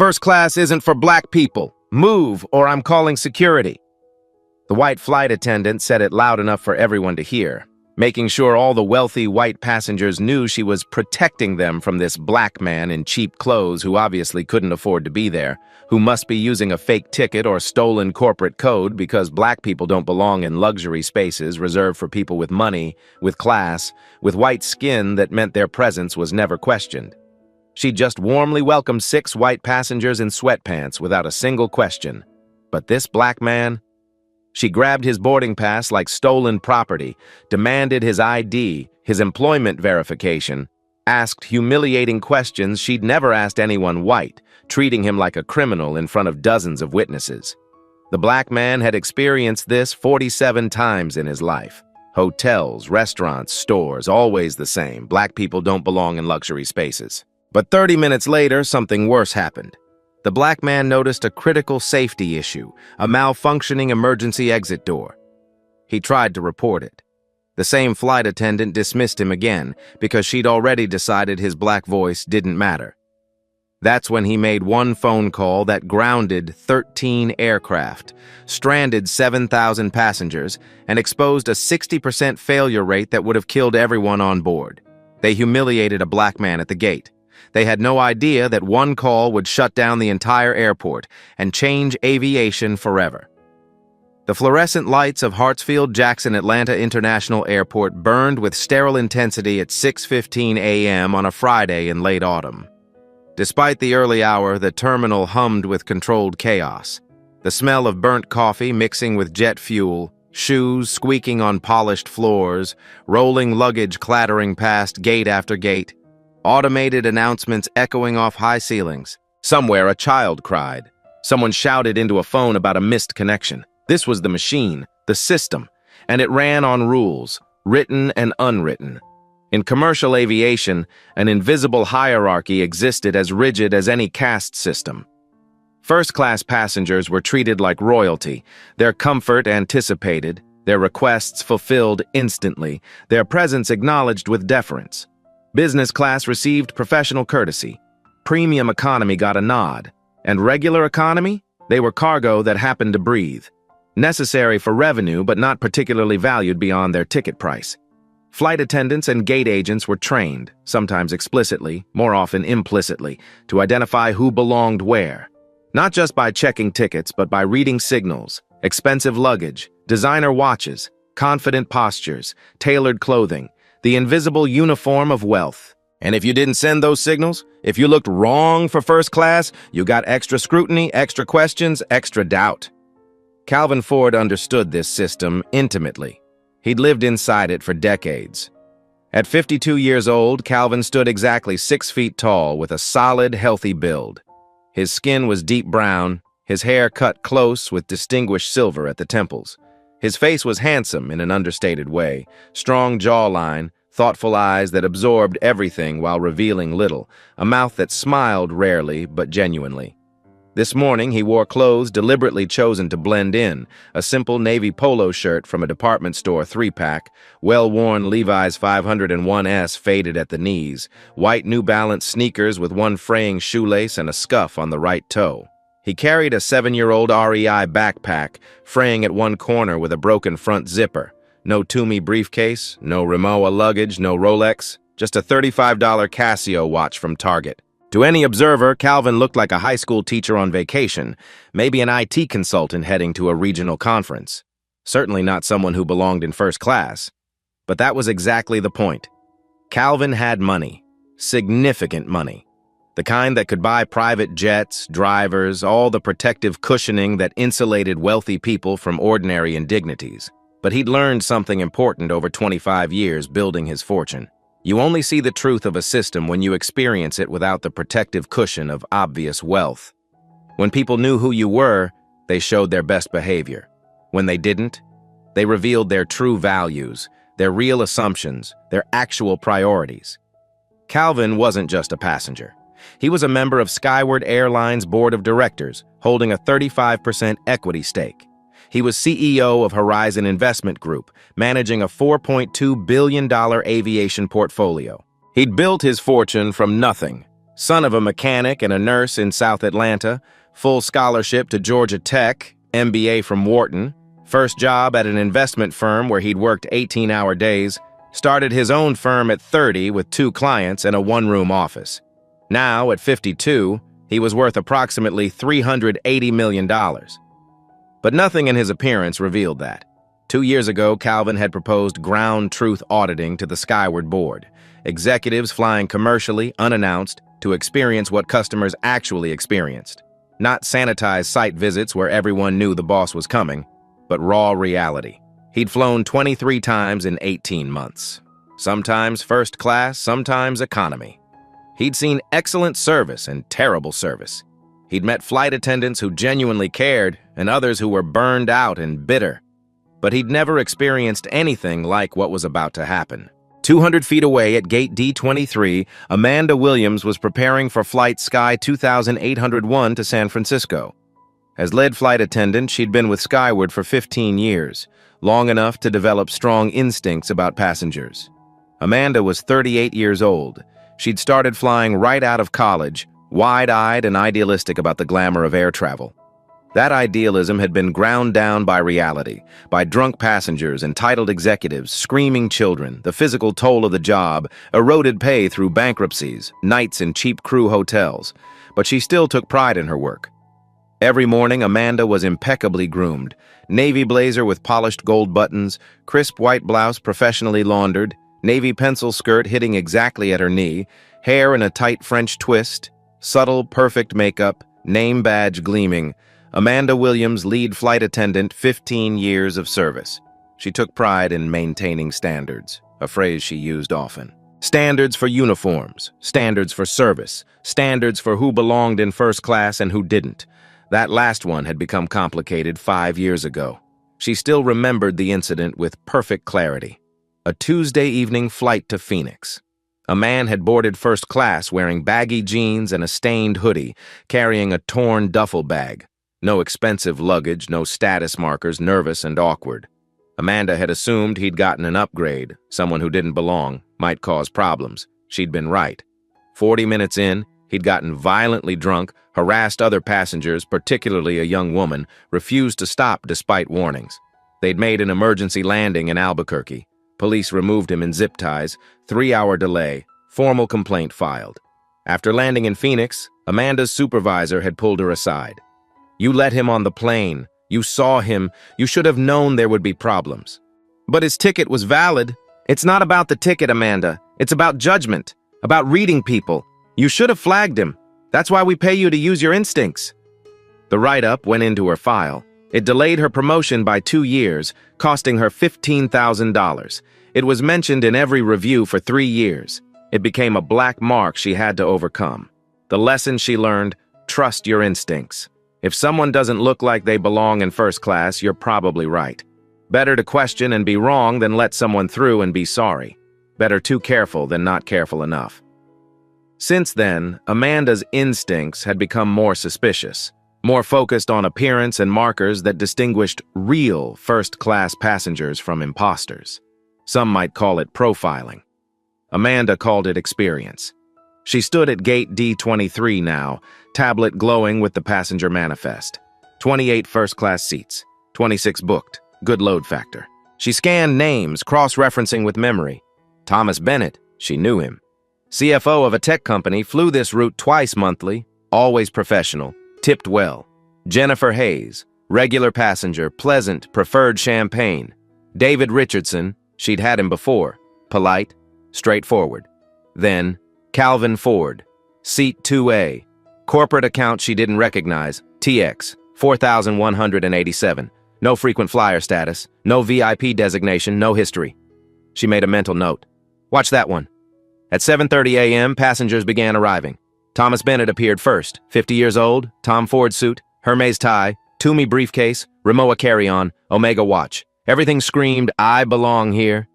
First class isn't for black people. Move, or I'm calling security." The white flight attendant said it loud enough for everyone to hear, making sure all the wealthy white passengers knew she was protecting them from this black man in cheap clothes who obviously couldn't afford to be there, who must be using a fake ticket or stolen corporate code because black people don't belong in luxury spaces reserved for people with money, with class, with white skin that meant their presence was never questioned. She just warmly welcomed 6 white passengers in sweatpants without a single question. But this black man? She grabbed his boarding pass like stolen property, demanded his ID, his employment verification, asked humiliating questions she'd never asked anyone white, treating him like a criminal in front of dozens of witnesses. The black man had experienced this 47 times in his life. Hotels, restaurants, stores, always the same. Black people don't belong in luxury spaces. But 30 minutes later, something worse happened. The black man noticed a critical safety issue, a malfunctioning emergency exit door. He tried to report it. The same flight attendant dismissed him again because she'd already decided his black voice didn't matter. That's when he made one phone call that grounded 13 aircraft, stranded 7,000 passengers, and exposed a 60% failure rate that would have killed everyone on board. They humiliated a black man at the gate. They had no idea that one call would shut down the entire airport and change aviation forever. The fluorescent lights of Hartsfield-Jackson Atlanta International Airport burned with sterile intensity at 6:15 a.m. on a Friday in late autumn. Despite the early hour, the terminal hummed with controlled chaos. The smell of burnt coffee mixing with jet fuel, shoes squeaking on polished floors, rolling luggage clattering past gate after gate, automated announcements echoing off high ceilings. Somewhere a child cried. Someone shouted into a phone about a missed connection. This was the machine, the system, and it ran on rules, written and unwritten. In commercial aviation, an invisible hierarchy existed as rigid as any caste system. First-class passengers were treated like royalty, their comfort anticipated, their requests fulfilled instantly, their presence acknowledged with deference. Business class received professional courtesy. Premium economy got a nod. And regular economy? They were cargo that happened to breathe. Necessary for revenue, but not particularly valued beyond their ticket price. Flight attendants and gate agents were trained, sometimes explicitly, more often implicitly, to identify who belonged where. Not just by checking tickets, but by reading signals, expensive luggage, designer watches, confident postures, tailored clothing, the invisible uniform of wealth. And if you didn't send those signals, if you looked wrong for first class, you got extra scrutiny, extra questions, extra doubt. Calvin Ford understood this system intimately. He'd lived inside it for decades. At 52 years old, Calvin stood exactly 6 feet tall with a solid, healthy build. His skin was deep brown, his hair cut close with distinguished silver at the temples. His face was handsome in an understated way, strong jawline, thoughtful eyes that absorbed everything while revealing little, a mouth that smiled rarely but genuinely. This morning, he wore clothes deliberately chosen to blend in, a simple navy polo shirt from a department store 3-pack, well-worn Levi's 501S faded at the knees, white New Balance sneakers with one fraying shoelace and a scuff on the right toe. He carried a 7-year-old REI backpack, fraying at one corner with a broken front zipper. No Toomey briefcase, no Rimowa luggage, no Rolex, just a $35 Casio watch from Target. To any observer, Calvin looked like a high school teacher on vacation, maybe an IT consultant heading to a regional conference. Certainly not someone who belonged in first class. But that was exactly the point. Calvin had money, significant money. The kind that could buy private jets, drivers, all the protective cushioning that insulated wealthy people from ordinary indignities. But he'd learned something important over 25 years building his fortune. You only see the truth of a system when you experience it without the protective cushion of obvious wealth. When people knew who you were, they showed their best behavior. When they didn't, they revealed their true values, their real assumptions, their actual priorities. Calvin wasn't just a passenger. He was a member of Skyward Airlines' board of directors, holding a 35% equity stake. He was CEO of Horizon Investment Group, managing a $4.2 billion aviation portfolio. He'd built his fortune from nothing, Son of a mechanic and a nurse in South Atlanta, full scholarship to Georgia Tech, MBA from Wharton, first job at an investment firm where he'd worked 18-hour days, started his own firm at 30 with 2 clients and a one-room office. Now, at 52, he was worth approximately $380 million. But nothing in his appearance revealed that. 2 years ago, Calvin had proposed ground truth auditing to the Skyward Board, executives flying commercially, unannounced, to experience what customers actually experienced. Not sanitized site visits where everyone knew the boss was coming, but raw reality. He'd flown 23 times in 18 months. Sometimes first class, sometimes economy. He'd seen excellent service and terrible service. He'd met flight attendants who genuinely cared and others who were burned out and bitter. But he'd never experienced anything like what was about to happen. 200 feet away at gate D23, Amanda Williams was preparing for flight Sky 2801 to San Francisco. As lead flight attendant, she'd been with Skyward for 15 years, long enough to develop strong instincts about passengers. Amanda was 38 years old. She'd started flying right out of college, wide-eyed and idealistic about the glamour of air travel. That idealism had been ground down by reality, by drunk passengers, entitled executives, screaming children, the physical toll of the job, eroded pay through bankruptcies, nights in cheap crew hotels. But she still took pride in her work. Every morning, Amanda was impeccably groomed, navy blazer with polished gold buttons, crisp white blouse professionally laundered, navy pencil skirt hitting exactly at her knee, hair in a tight French twist, subtle, perfect makeup, name badge gleaming. Amanda Williams, lead flight attendant, 15 years of service. She took pride in maintaining standards, a phrase she used often. Standards for uniforms, standards for service, standards for who belonged in first class and who didn't. That last one had become complicated 5 years ago. She still remembered the incident with perfect clarity. A Tuesday evening flight to Phoenix. A man had boarded first class wearing baggy jeans and a stained hoodie, carrying a torn duffel bag. No expensive luggage, no status markers, nervous and awkward. Amanda had assumed he'd gotten an upgrade. Someone who didn't belong might cause problems. She'd been right. 40 minutes in, he'd gotten violently drunk, harassed other passengers, particularly a young woman, refused to stop despite warnings. They'd made an emergency landing in Albuquerque. Police removed him in zip ties, 3-hour delay, formal complaint filed. After landing in Phoenix, Amanda's supervisor had pulled her aside. You let him on the plane. You saw him. You should have known there would be problems. But his ticket was valid. It's not about the ticket, Amanda. It's about judgment, about reading people. You should have flagged him. That's why we pay you to use your instincts. The write-up went into her file. It delayed her promotion by 2 years, costing her $15,000. It was mentioned in every review for 3 years. It became a black mark she had to overcome. The lesson she learned: trust your instincts. If someone doesn't look like they belong in first class, you're probably right. Better to question and be wrong than let someone through and be sorry. Better too careful than not careful enough. Since then, Amanda's instincts had become more suspicious, more focused on appearance and markers that distinguished real first-class passengers from imposters. Some might call it profiling. Amanda called it experience. She stood at gate D23 now, tablet glowing with the passenger manifest. 28 first-class seats, 26 booked, good load factor. She scanned names, cross-referencing with memory. Thomas Bennett, she knew him. CFO of a tech company, flew this route twice monthly, always professional, tipped well. Jennifer Hayes, regular passenger, pleasant, preferred champagne. David Richardson, she'd had him before, polite, straightforward. Then, Calvin Ford, seat 2A, corporate account she didn't recognize, TX, 4,187, no frequent flyer status, no VIP designation, no history. She made a mental note. Watch that one. At 7:30 a.m., passengers began arriving. Thomas Bennett appeared first, 50 years old, Tom Ford suit, Hermes tie, Toomey briefcase, Rimowa carry-on, Omega watch. Everything screamed, I belong here.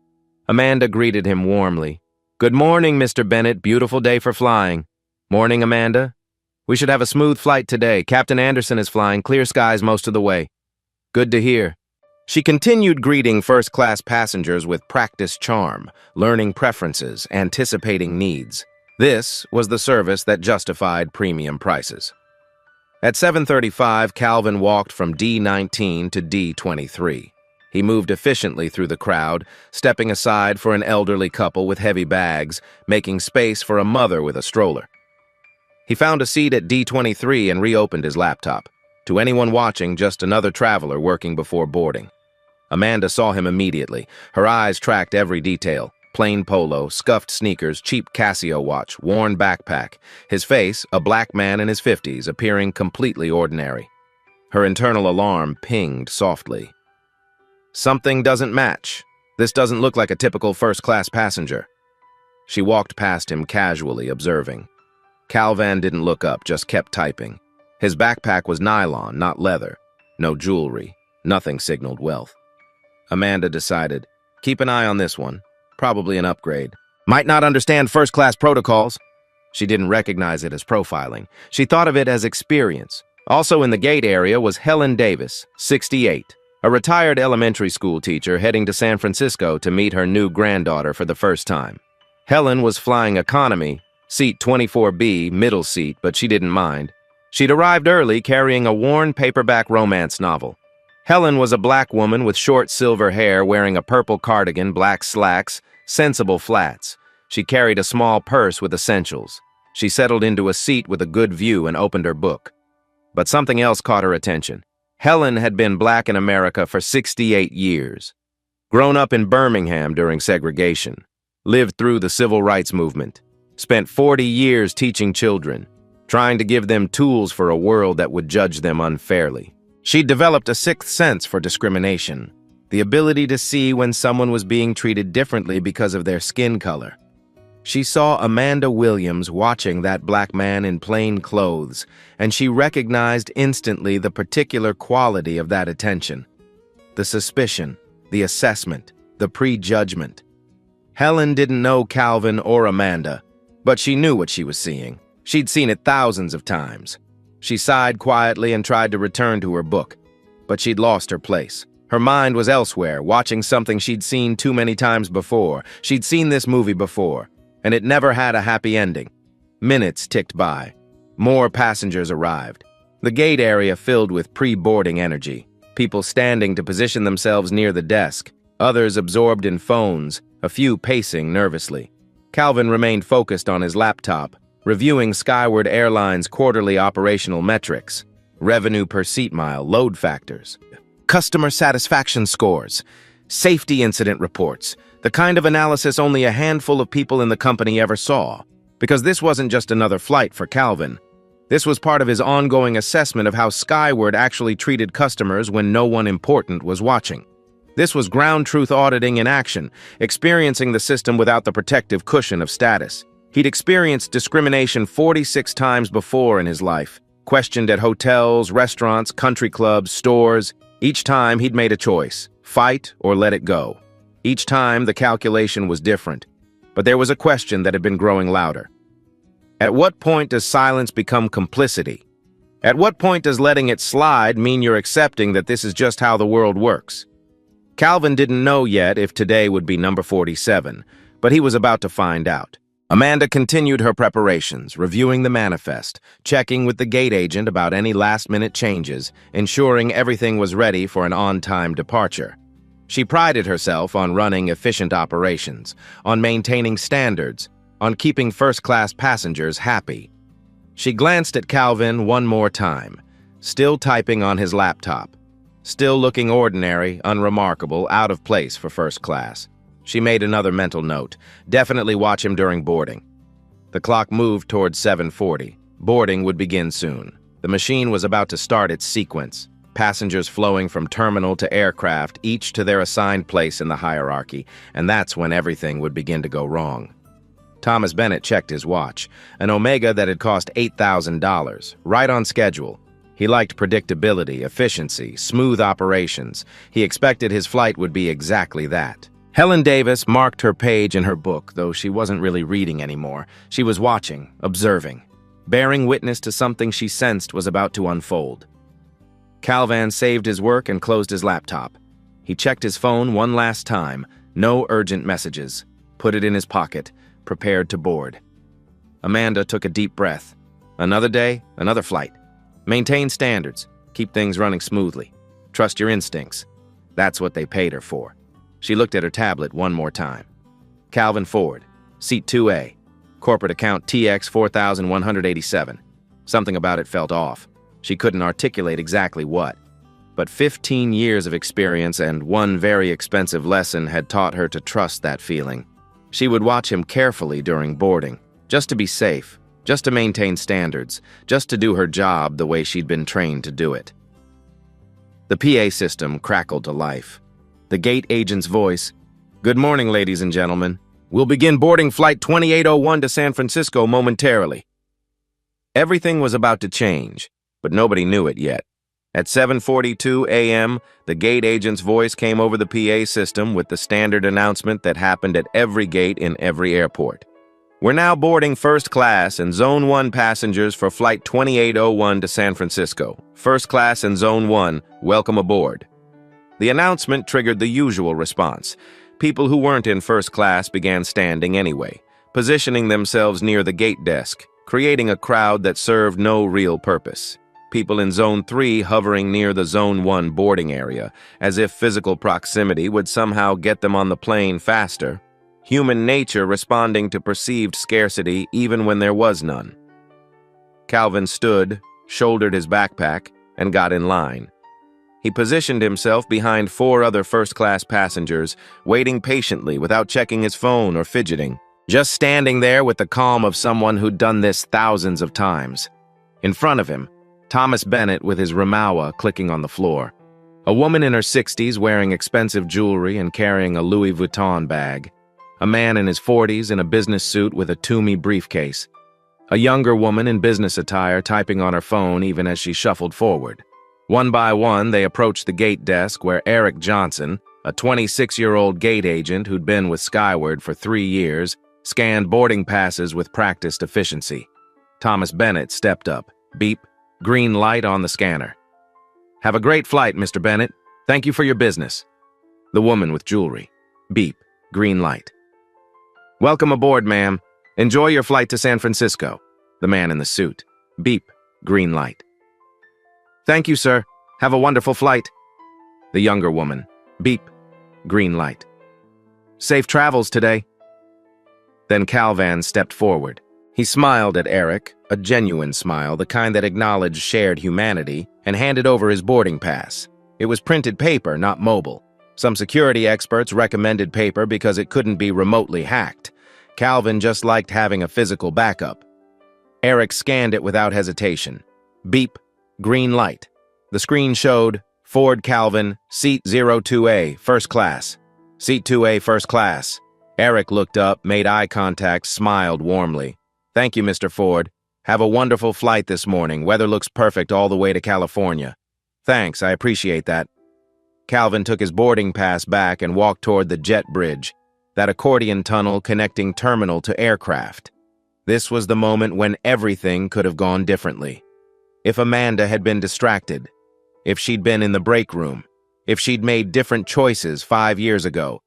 Amanda greeted him warmly. Good morning, Mr. Bennett. Beautiful day for flying. Morning, Amanda. We should have a smooth flight today. Captain Anderson is flying, clear skies most of the way. Good to hear. She continued greeting first-class passengers with practiced charm, learning preferences, anticipating needs. This was the service that justified premium prices. At 7:35, Calvin walked from D19 to D23. He moved efficiently through the crowd, stepping aside for an elderly couple with heavy bags, making space for a mother with a stroller. He found a seat at D23 and reopened his laptop. To anyone watching, just another traveler working before boarding. Amanda saw him immediately. Her eyes tracked every detail. Plain polo, scuffed sneakers, cheap Casio watch, worn backpack. His face, a black man in his 50s, appearing completely ordinary. Her internal alarm pinged softly. Something doesn't match. This doesn't look like a typical first-class passenger. She walked past him casually, observing. Calvin didn't look up, just kept typing. His backpack was nylon, not leather. No jewelry. Nothing signaled wealth. Amanda decided, keep an eye on this one. Probably an upgrade. Might not understand first-class protocols. She didn't recognize it as profiling. She thought of it as experience. Also in the gate area was Helen Davis, 68, a retired elementary school teacher heading to San Francisco to meet her new granddaughter for the first time. Helen was flying economy, seat 24B, middle seat, but she didn't mind. She'd arrived early carrying a worn paperback romance novel. Helen was a black woman with short silver hair wearing a purple cardigan, black slacks, sensible flats. She carried a small purse with essentials. She settled into a seat with a good view and opened her book. But something else caught her attention. Helen had been black in America for 68 years. Grown up in Birmingham during segregation. Lived through the civil rights movement. Spent 40 years teaching children, trying to give them tools for a world that would judge them unfairly. She'd developed a sixth sense for discrimination, the ability to see when someone was being treated differently because of their skin color. She saw Amanda Williams watching that black man in plain clothes, and she recognized instantly the particular quality of that attention. The suspicion, the assessment, the prejudgment. Helen didn't know Calvin or Amanda, but she knew what she was seeing. She'd seen it thousands of times. She sighed quietly and tried to return to her book, but she'd lost her place. Her mind was elsewhere, watching something she'd seen too many times before. She'd seen this movie before, and it never had a happy ending. Minutes ticked by. More passengers arrived. The gate area filled with pre-boarding energy. People standing to position themselves near the desk, others absorbed in phones, a few pacing nervously. Calvin remained focused on his laptop, reviewing Skyward Airlines' quarterly operational metrics, revenue per seat mile, load factors, customer satisfaction scores, safety incident reports, the kind of analysis only a handful of people in the company ever saw. Because this wasn't just another flight for Calvin. This was part of his ongoing assessment of how Skyward actually treated customers when no one important was watching. This was ground truth auditing in action, experiencing the system without the protective cushion of status. He'd experienced discrimination 46 times before in his life, questioned at hotels, restaurants, country clubs, stores. Each time he'd made a choice, fight or let it go. Each time the calculation was different, but there was a question that had been growing louder. At what point does silence become complicity? At what point does letting it slide mean you're accepting that this is just how the world works? Calvin didn't know yet if today would be number 47, but he was about to find out. Amanda continued her preparations, reviewing the manifest, checking with the gate agent about any last-minute changes, ensuring everything was ready for an on-time departure. She prided herself on running efficient operations, on maintaining standards, on keeping first-class passengers happy. She glanced at Calvin one more time, still typing on his laptop, still looking ordinary, unremarkable, out of place for first class. She made another mental note. Definitely watch him during boarding. The clock moved towards 7:40. Boarding would begin soon. The machine was about to start its sequence. Passengers flowing from terminal to aircraft, each to their assigned place in the hierarchy, and that's when everything would begin to go wrong. Thomas Bennett checked his watch, an Omega that had cost $8,000, right on schedule. He liked predictability, efficiency, smooth operations. He expected his flight would be exactly that. Helen Davis marked her page in her book, though she wasn't really reading anymore. She was watching, observing, bearing witness to something she sensed was about to unfold. Calvin saved his work and closed his laptop. He checked his phone one last time, no urgent messages, put it in his pocket, prepared to board. Amanda took a deep breath. Another day, another flight. Maintain standards. Keep things running smoothly. Trust your instincts. That's what they paid her for. She looked at her tablet one more time. Calvin Ford, Seat 2A, corporate account TX 4187. Something about it felt off. She couldn't articulate exactly what. But 15 years of experience and one very expensive lesson had taught her to trust that feeling. She would watch him carefully during boarding, just to be safe, just to maintain standards, just to do her job the way she'd been trained to do it. The PA system crackled to life. The gate agent's voice, "Good morning, ladies and gentlemen. We'll begin boarding flight 2801 to San Francisco momentarily." Everything was about to change, but nobody knew it yet. At 7:42 a.m., the gate agent's voice came over the PA system with the standard announcement that happened at every gate in every airport. "We're now boarding first class and Zone 1 passengers for flight 2801 to San Francisco. First class and Zone 1, welcome aboard." The announcement triggered the usual response. People who weren't in first class began standing anyway, positioning themselves near the gate desk, creating a crowd that served no real purpose. People in Zone 3 hovering near the Zone 1 boarding area, as if physical proximity would somehow get them on the plane faster. Human nature responding to perceived scarcity even when there was none. Calvin stood, shouldered his backpack, and got in line. He positioned himself behind 4 other first-class passengers, waiting patiently without checking his phone or fidgeting, just standing there with the calm of someone who'd done this thousands of times. In front of him, Thomas Bennett with his Ramawa clicking on the floor. A woman in her 60s wearing expensive jewelry and carrying a Louis Vuitton bag. A man in his 40s in a business suit with a Toomey briefcase. A younger woman in business attire typing on her phone even as she shuffled forward. One by one, they approached the gate desk where Eric Johnson, a 26-year-old gate agent who'd been with Skyward for 3 years, scanned boarding passes with practiced efficiency. Thomas Bennett stepped up. Beep. Green light on the scanner. "Have a great flight, Mr. Bennett. Thank you for your business." The woman with jewelry. Beep. Green light. "Welcome aboard, ma'am. Enjoy your flight to San Francisco." The man in the suit. Beep. Green light. "Thank you, sir. Have a wonderful flight." The younger woman. Beep. Green light. "Safe travels today." Then Calvin stepped forward. He smiled at Eric, a genuine smile, the kind that acknowledged shared humanity, and handed over his boarding pass. It was printed paper, not mobile. Some security experts recommended paper because it couldn't be remotely hacked. Calvin just liked having a physical backup. Eric scanned it without hesitation. Beep. Green light. The screen showed Ford Calvin, Seat 02A, First Class. Seat 2A, First Class. Eric looked up, made eye contact, smiled warmly. "Thank you, Mr. Ford. Have a wonderful flight this morning. Weather looks perfect all the way to California." "Thanks, I appreciate that." Calvin took his boarding pass back and walked toward the jet bridge, that accordion tunnel connecting terminal to aircraft. This was the moment when everything could have gone differently. If Amanda had been distracted, if she'd been in the break room, if she'd made different choices 5 years ago,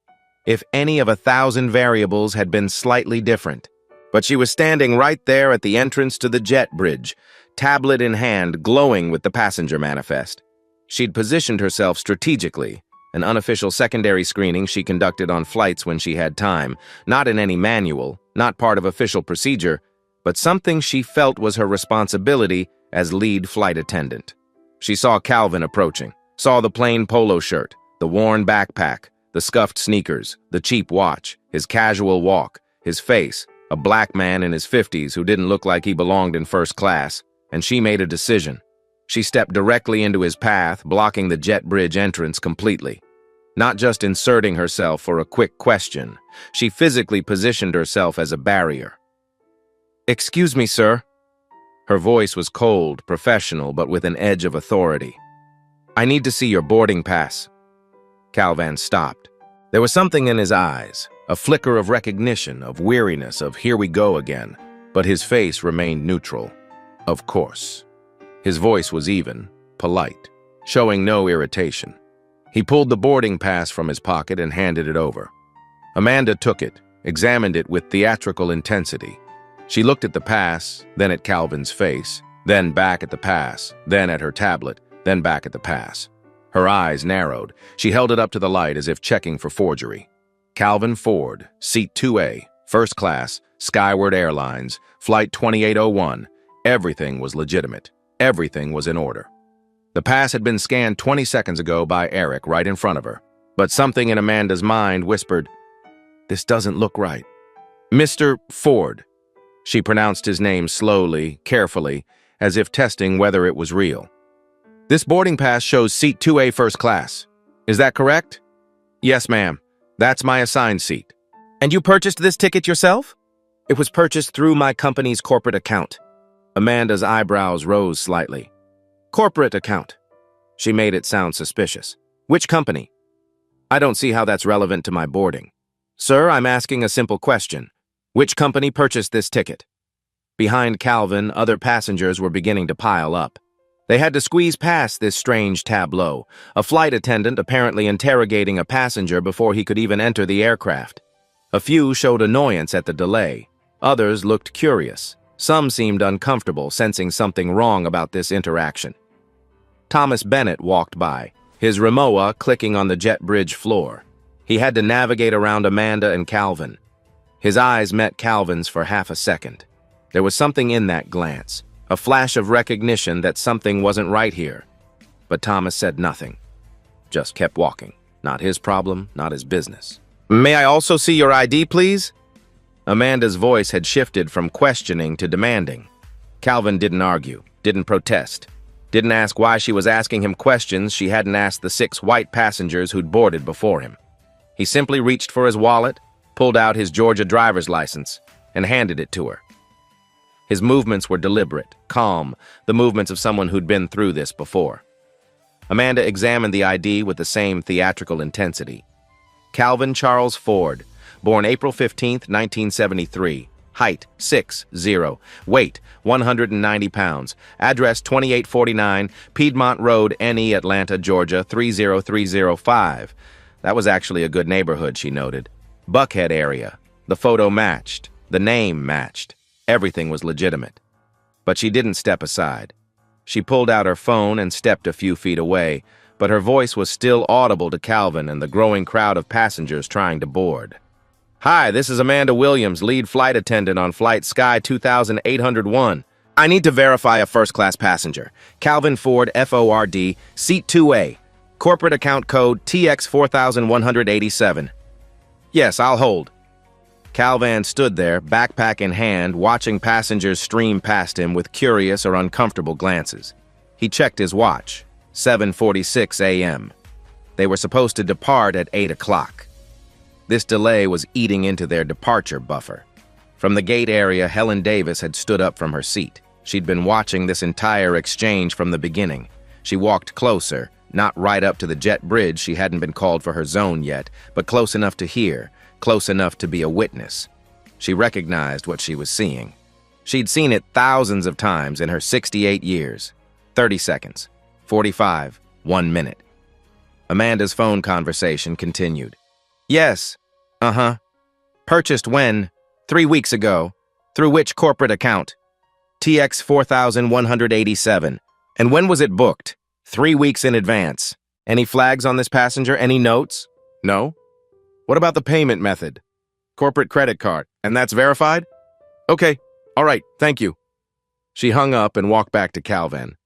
if any of 1,000 variables had been slightly different. But she was standing right there at the entrance to the jet bridge, tablet in hand, glowing with the passenger manifest. She'd positioned herself strategically, an unofficial secondary screening she conducted on flights when she had time, not in any manual, not part of official procedure, but something she felt was her responsibility as lead flight attendant. She saw Calvin approaching, saw the plain polo shirt, the worn backpack, the scuffed sneakers, the cheap watch, his casual walk, his face, a black man in his 50s who didn't look like he belonged in first class, and she made a decision. She stepped directly into his path, blocking the jet bridge entrance completely. Not just inserting herself for a quick question, she physically positioned herself as a barrier. "Excuse me, sir." Her voice was cold, professional, but with an edge of authority. "I need to see your boarding pass." Calvin stopped. There was something in his eyes, a flicker of recognition, of weariness, of here we go again, but his face remained neutral. Of course. His voice was even, polite, showing no irritation. He pulled the boarding pass from his pocket and handed it over. Amanda took it, examined it with theatrical intensity. She looked at the pass, then at Calvin's face, then back at the pass, then at her tablet, then back at the pass. Her eyes narrowed. She held it up to the light as if checking for forgery. Calvin Ford, Seat 2A, First Class, Skyward Airlines, Flight 2801. Everything was legitimate. Everything was in order. The pass had been scanned 20 seconds ago by Eric right in front of her. But something in Amanda's mind whispered, "This doesn't look right." "Mr. Ford." She pronounced his name slowly, carefully, as if testing whether it was real. "This boarding pass shows Seat 2A First Class. Is that correct?" "Yes, ma'am. That's my assigned seat." "And you purchased this ticket yourself?" "It was purchased through my company's corporate account." Amanda's eyebrows rose slightly. "Corporate account." She made it sound suspicious. "Which company?" "I don't see how that's relevant to my boarding." "Sir, I'm asking a simple question. Which company purchased this ticket?" Behind Calvin, other passengers were beginning to pile up. They had to squeeze past this strange tableau, a flight attendant apparently interrogating a passenger before he could even enter the aircraft. A few showed annoyance at the delay. Others looked curious. Some seemed uncomfortable, sensing something wrong about this interaction. Thomas Bennett walked by, his Rimowa clicking on the jet bridge floor. He had to navigate around Amanda and Calvin. His eyes met Calvin's for half a second. There was something in that glance, a flash of recognition that something wasn't right here. But Thomas said nothing, just kept walking. Not his problem, not his business. "May I also see your ID, please?" Amanda's voice had shifted from questioning to demanding. Calvin didn't argue, didn't protest, didn't ask why she was asking him questions she hadn't asked the 6 white passengers who'd boarded before him. He simply reached for his wallet, pulled out his Georgia driver's license, and handed it to her. His movements were deliberate, calm, the movements of someone who'd been through this before. Amanda examined the ID with the same theatrical intensity. Calvin Charles Ford, born April 15, 1973, height 6'0", weight 190 pounds, address 2849 Piedmont Road, NE, Atlanta, Georgia 30305. That was actually a good neighborhood, she noted. Buckhead area. The photo matched. The name matched. Everything was legitimate. But she didn't step aside. She pulled out her phone and stepped a few feet away, but her voice was still audible to Calvin and the growing crowd of passengers trying to board. "Hi, this is Amanda Williams, lead flight attendant on Flight Sky 2801. I need to verify a first-class passenger. Calvin Ford, FORD, Seat 2A. Corporate account code TX 4187. "Yes, I'll hold." Calvin stood there, backpack in hand, watching passengers stream past him with curious or uncomfortable glances. He checked his watch. 7:46 a.m. They were supposed to depart at 8 o'clock. This delay was eating into their departure buffer. From the gate area, Helen Davis had stood up from her seat. She'd been watching this entire exchange from the beginning. She walked closer, not right up to the jet bridge. She hadn't been called for her zone yet, but close enough to hear, close enough to be a witness. She recognized what she was seeing. She'd seen it thousands of times in her 68 years. 30 seconds, 45, 1 minute. Amanda's phone conversation continued. "Yes, Purchased when? 3 weeks ago. Through which corporate account? TX 4187. And when was it booked? 3 weeks in advance. Any flags on this passenger? Any notes? No? What about the payment method? Corporate credit card. And that's verified? Okay, all right, thank you." She hung up and walked back to Calvin.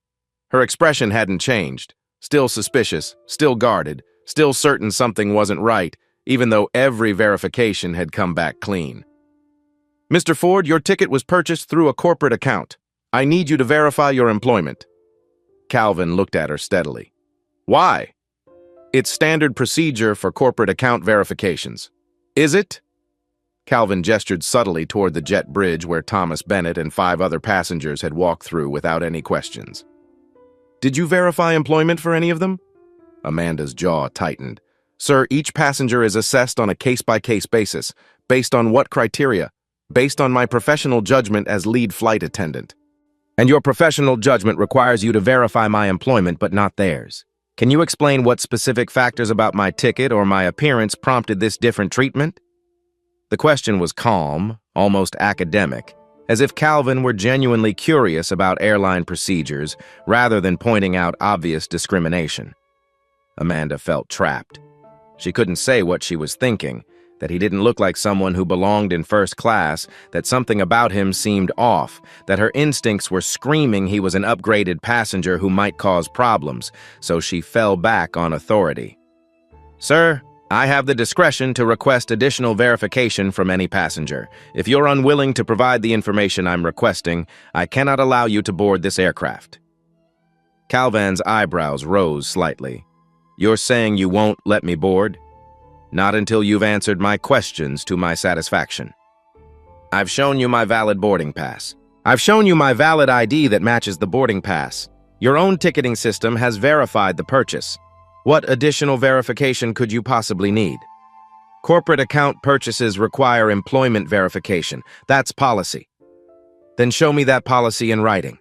Her expression hadn't changed. Still suspicious, still guarded, still certain something wasn't right, even though every verification had come back clean. "Mr. Ford, your ticket was purchased through a corporate account. I need you to verify your employment." Calvin looked at her steadily. "Why?" "It's standard procedure for corporate account verifications." "Is it?" Calvin gestured subtly toward the jet bridge where Thomas Bennett and 5 other passengers had walked through without any questions. "Did you verify employment for any of them?" Amanda's jaw tightened. "Sir, each passenger is assessed on a case-by-case basis. Based on what criteria? Based on my professional judgment as lead flight attendant." "And your professional judgment requires you to verify my employment, but not theirs. Can you explain what specific factors about my ticket or my appearance prompted this different treatment?" The question was calm, almost academic, as if Calvin were genuinely curious about airline procedures rather than pointing out obvious discrimination. Amanda felt trapped. She couldn't say what she was thinking, that he didn't look like someone who belonged in first class, that something about him seemed off, that her instincts were screaming he was an upgraded passenger who might cause problems, so she fell back on authority. "Sir, I have the discretion to request additional verification from any passenger. If you're unwilling to provide the information I'm requesting, I cannot allow you to board this aircraft." Calvin's eyebrows rose slightly. "You're saying you won't let me board?" "Not until you've answered my questions to my satisfaction." "I've shown you my valid boarding pass. I've shown you my valid ID that matches the boarding pass. Your own ticketing system has verified the purchase. What additional verification could you possibly need?" "Corporate account purchases require employment verification. That's policy." "Then show me that policy in writing."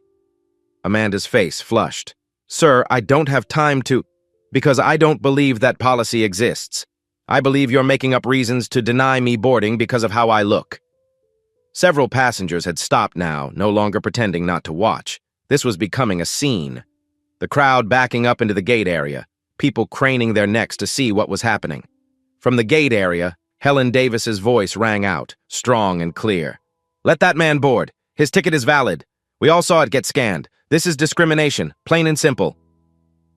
Amanda's face flushed. "Sir, I don't have time to... because I don't believe that policy exists. I believe you're making up reasons to deny me boarding because of how I look." Several passengers had stopped now, no longer pretending not to watch. This was becoming a scene. The crowd backing up into the gate area, people craning their necks to see what was happening. From the gate area, Helen Davis's voice rang out, strong and clear. "Let that man board. His ticket is valid. We all saw it get scanned. This is discrimination, plain and simple."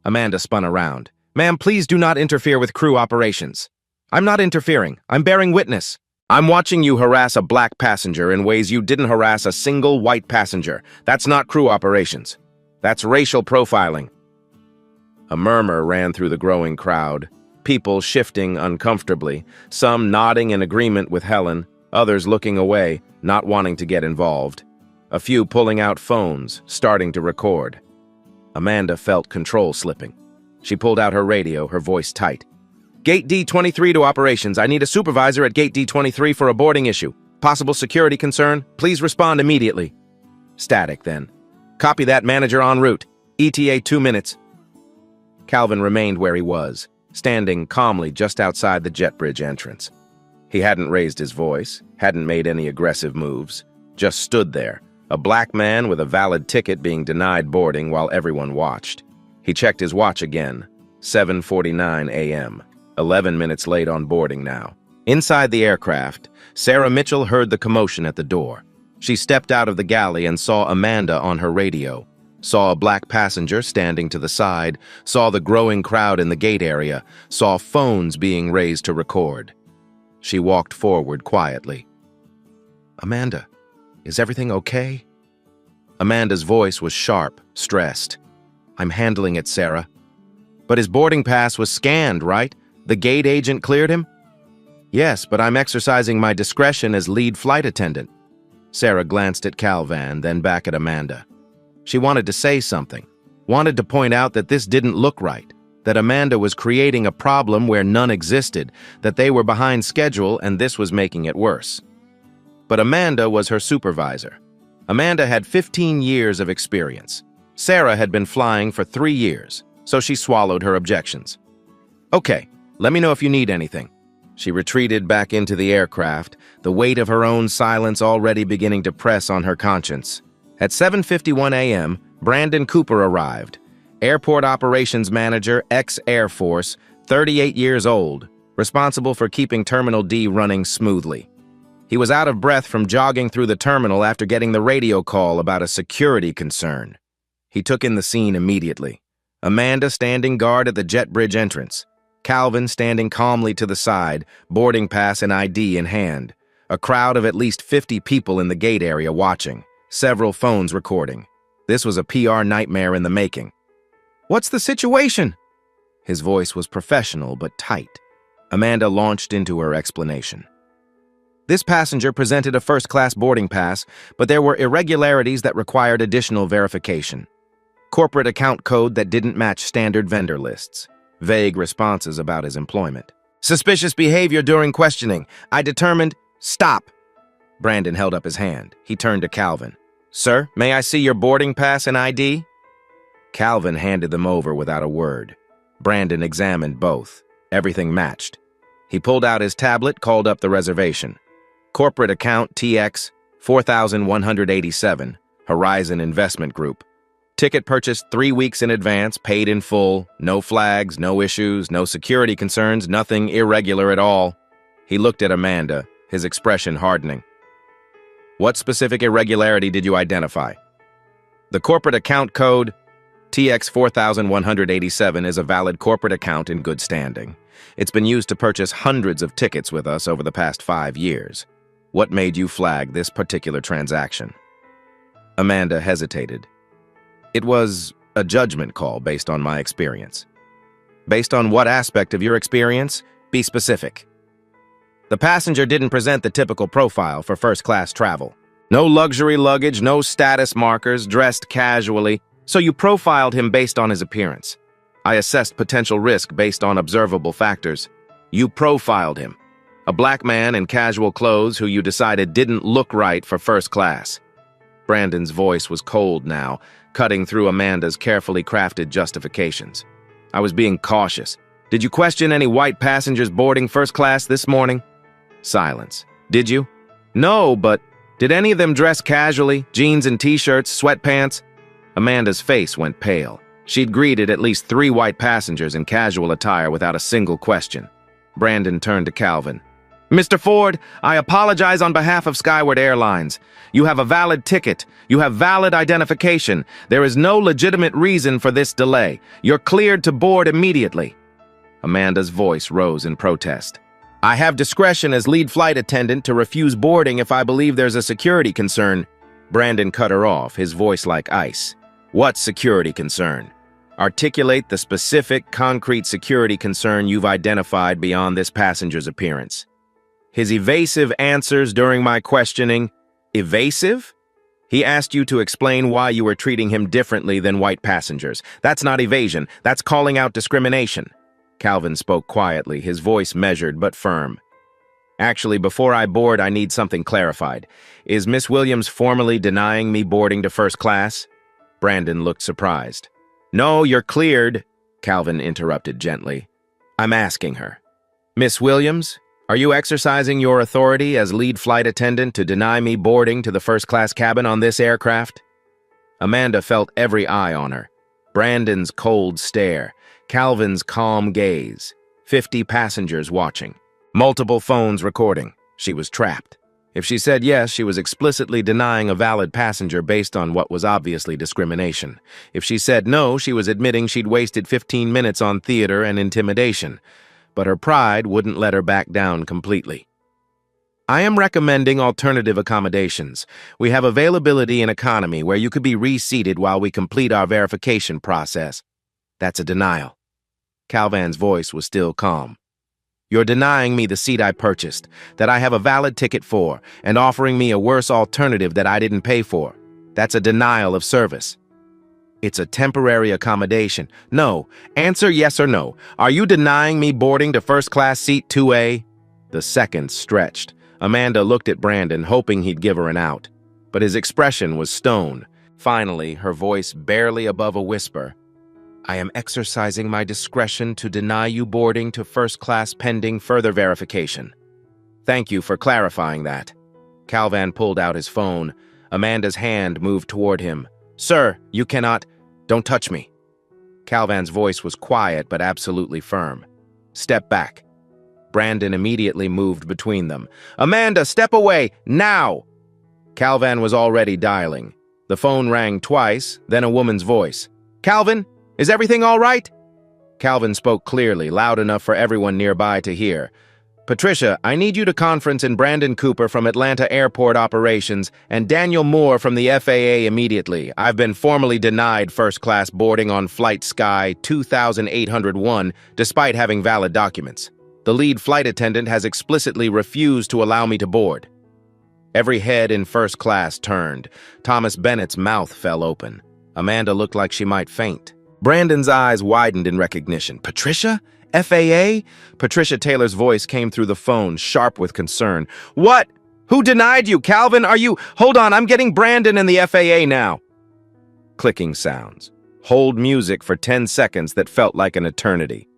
Amanda spun around. "Ma'am, please do not interfere with crew operations." "I'm not interfering. I'm bearing witness. I'm watching you harass a black passenger in ways you didn't harass a single white passenger. That's not crew operations. That's racial profiling." A murmur ran through the growing crowd, people shifting uncomfortably, some nodding in agreement with Helen, others looking away, not wanting to get involved. A few pulling out phones, starting to record. Amanda felt control slipping. She pulled out her radio, her voice tight. "Gate D23 to operations. I need a supervisor at Gate D23 for a boarding issue. Possible security concern. Please respond immediately." Static then. "Copy that, manager en route. ETA 2 minutes. Calvin remained where he was, standing calmly just outside the jet bridge entrance. He hadn't raised his voice, hadn't made any aggressive moves, just stood there, a black man with a valid ticket being denied boarding while everyone watched. He checked his watch again, 7:49 a.m., 11 minutes late on boarding now. Inside the aircraft, Sarah Mitchell heard the commotion at the door. She stepped out of the galley and saw Amanda on her radio, saw a black passenger standing to the side, saw the growing crowd in the gate area, saw phones being raised to record. She walked forward quietly. "Amanda, is everything okay?" Amanda's voice was sharp, stressed. "I'm handling it, Sarah." "But his boarding pass was scanned, right? The gate agent cleared him?" "Yes, but I'm exercising my discretion as lead flight attendant." Sarah glanced at Calvin, then back at Amanda. She wanted to say something, wanted to point out that this didn't look right, that Amanda was creating a problem where none existed, that they were behind schedule and this was making it worse. But Amanda was her supervisor. Amanda had 15 years of experience. Sarah had been flying for 3 years, so she swallowed her objections. "Okay, let me know if you need anything." She retreated back into the aircraft, the weight of her own silence already beginning to press on her conscience. At 7:51 a.m., Brandon Cooper arrived. Airport Operations Manager, ex-Air Force, 38 years old, responsible for keeping Terminal D running smoothly. He was out of breath from jogging through the terminal after getting the radio call about a security concern. He took in the scene immediately. Amanda standing guard at the jet bridge entrance. Calvin standing calmly to the side, boarding pass and ID in hand. A crowd of at least 50 people in the gate area watching. Several phones recording. This was a PR nightmare in the making. "What's the situation?" His voice was professional but tight. Amanda launched into her explanation. "This passenger presented a first-class boarding pass, but there were irregularities that required additional verification. Corporate account code that didn't match standard vendor lists. Vague responses about his employment. Suspicious behavior during questioning. I determined..." "Stop!" Brandon held up his hand. He turned to Calvin. "Sir, may I see your boarding pass and ID?" Calvin handed them over without a word. Brandon examined both. Everything matched. He pulled out his tablet, called up the reservation. Corporate account TX 4,187, Horizon Investment Group. Ticket purchased 3 weeks in advance, paid in full, no flags, no issues, no security concerns, nothing irregular at all. He looked at Amanda, his expression hardening. What specific irregularity did you identify? The corporate account code TX 4187 is a valid corporate account in good standing. It's been used to purchase hundreds of tickets with us over the past 5 years. What made you flag this particular transaction? Amanda hesitated. It was a judgment call based on my experience. Based on what aspect of your experience? Be specific. The passenger didn't present the typical profile for first-class travel. No luxury luggage, no status markers, dressed casually, so you profiled him based on his appearance. I assessed potential risk based on observable factors. You profiled him. A black man in casual clothes who you decided didn't look right for first class. Brandon's voice was cold now, cutting through Amanda's carefully crafted justifications. I was being cautious. Did you question any white passengers boarding first class this morning? Silence. Did you? No, but did any of them dress casually, jeans and t-shirts, sweatpants? Amanda's face went pale. She'd greeted at least 3 white passengers in casual attire without a single question. Brandon turned to Calvin. Mr. Ford, I apologize on behalf of Skyward Airlines. You have a valid ticket. You have valid identification. There is no legitimate reason for this delay. You're cleared to board immediately. Amanda's voice rose in protest. I have discretion as lead flight attendant to refuse boarding if I believe there's a security concern. Brandon cut her off, his voice like ice. What security concern? Articulate the specific, concrete security concern you've identified beyond this passenger's appearance. His evasive answers during my questioning. Evasive? He asked you to explain why you were treating him differently than white passengers. That's not evasion. That's calling out discrimination. Calvin spoke quietly, his voice measured but firm. Actually, before I board, I need something clarified. Is Miss Williams formally denying me boarding to first class? Brandon looked surprised. No, you're cleared, Calvin interrupted gently. I'm asking her. Miss Williams, are you exercising your authority as lead flight attendant to deny me boarding to the first-class cabin on this aircraft? Amanda felt every eye on her. Brandon's cold stare, Calvin's calm gaze, 50 passengers watching, multiple phones recording. She was trapped. If she said yes, she was explicitly denying a valid passenger based on what was obviously discrimination. If she said no, she was admitting she'd wasted 15 minutes on theater and intimidation. But her pride wouldn't let her back down completely. I am recommending alternative accommodations. We have availability in economy where you could be reseated while we complete our verification process. That's a denial. Calvin's voice was still calm. You're denying me the seat I purchased, that I have a valid ticket for, and offering me a worse alternative that I didn't pay for. That's a denial of service. It's a temporary accommodation. No. Answer yes or no. Are you denying me boarding to first-class seat 2A? The seconds stretched. Amanda looked at Brandon, hoping he'd give her an out. But his expression was stone. Finally, her voice barely above a whisper. I am exercising my discretion to deny you boarding to first class pending further verification. Thank you for clarifying that. Calvin pulled out his phone. Amanda's hand moved toward him. Sir, you cannot. Don't touch me. Calvin's voice was quiet but absolutely firm. Step back. Brandon immediately moved between them. Amanda, step away, now! Calvin was already dialing. The phone rang twice, then a woman's voice. Calvin? Is everything all right? Calvin spoke clearly, loud enough for everyone nearby to hear. Patricia, I need you to conference in Brandon Cooper from Atlanta Airport Operations and Daniel Moore from the FAA immediately. I've been formally denied first-class boarding on Flight Sky 2801 despite having valid documents. The lead flight attendant has explicitly refused to allow me to board. Every head in first class turned. Thomas Bennett's mouth fell open. Amanda looked like she might faint. Brandon's eyes widened in recognition. Patricia? FAA? Patricia Taylor's voice came through the phone, sharp with concern. What? Who denied you? Calvin, are you? Hold on, I'm getting Brandon and the FAA now. Clicking sounds. Hold music for 10 seconds that felt like an eternity.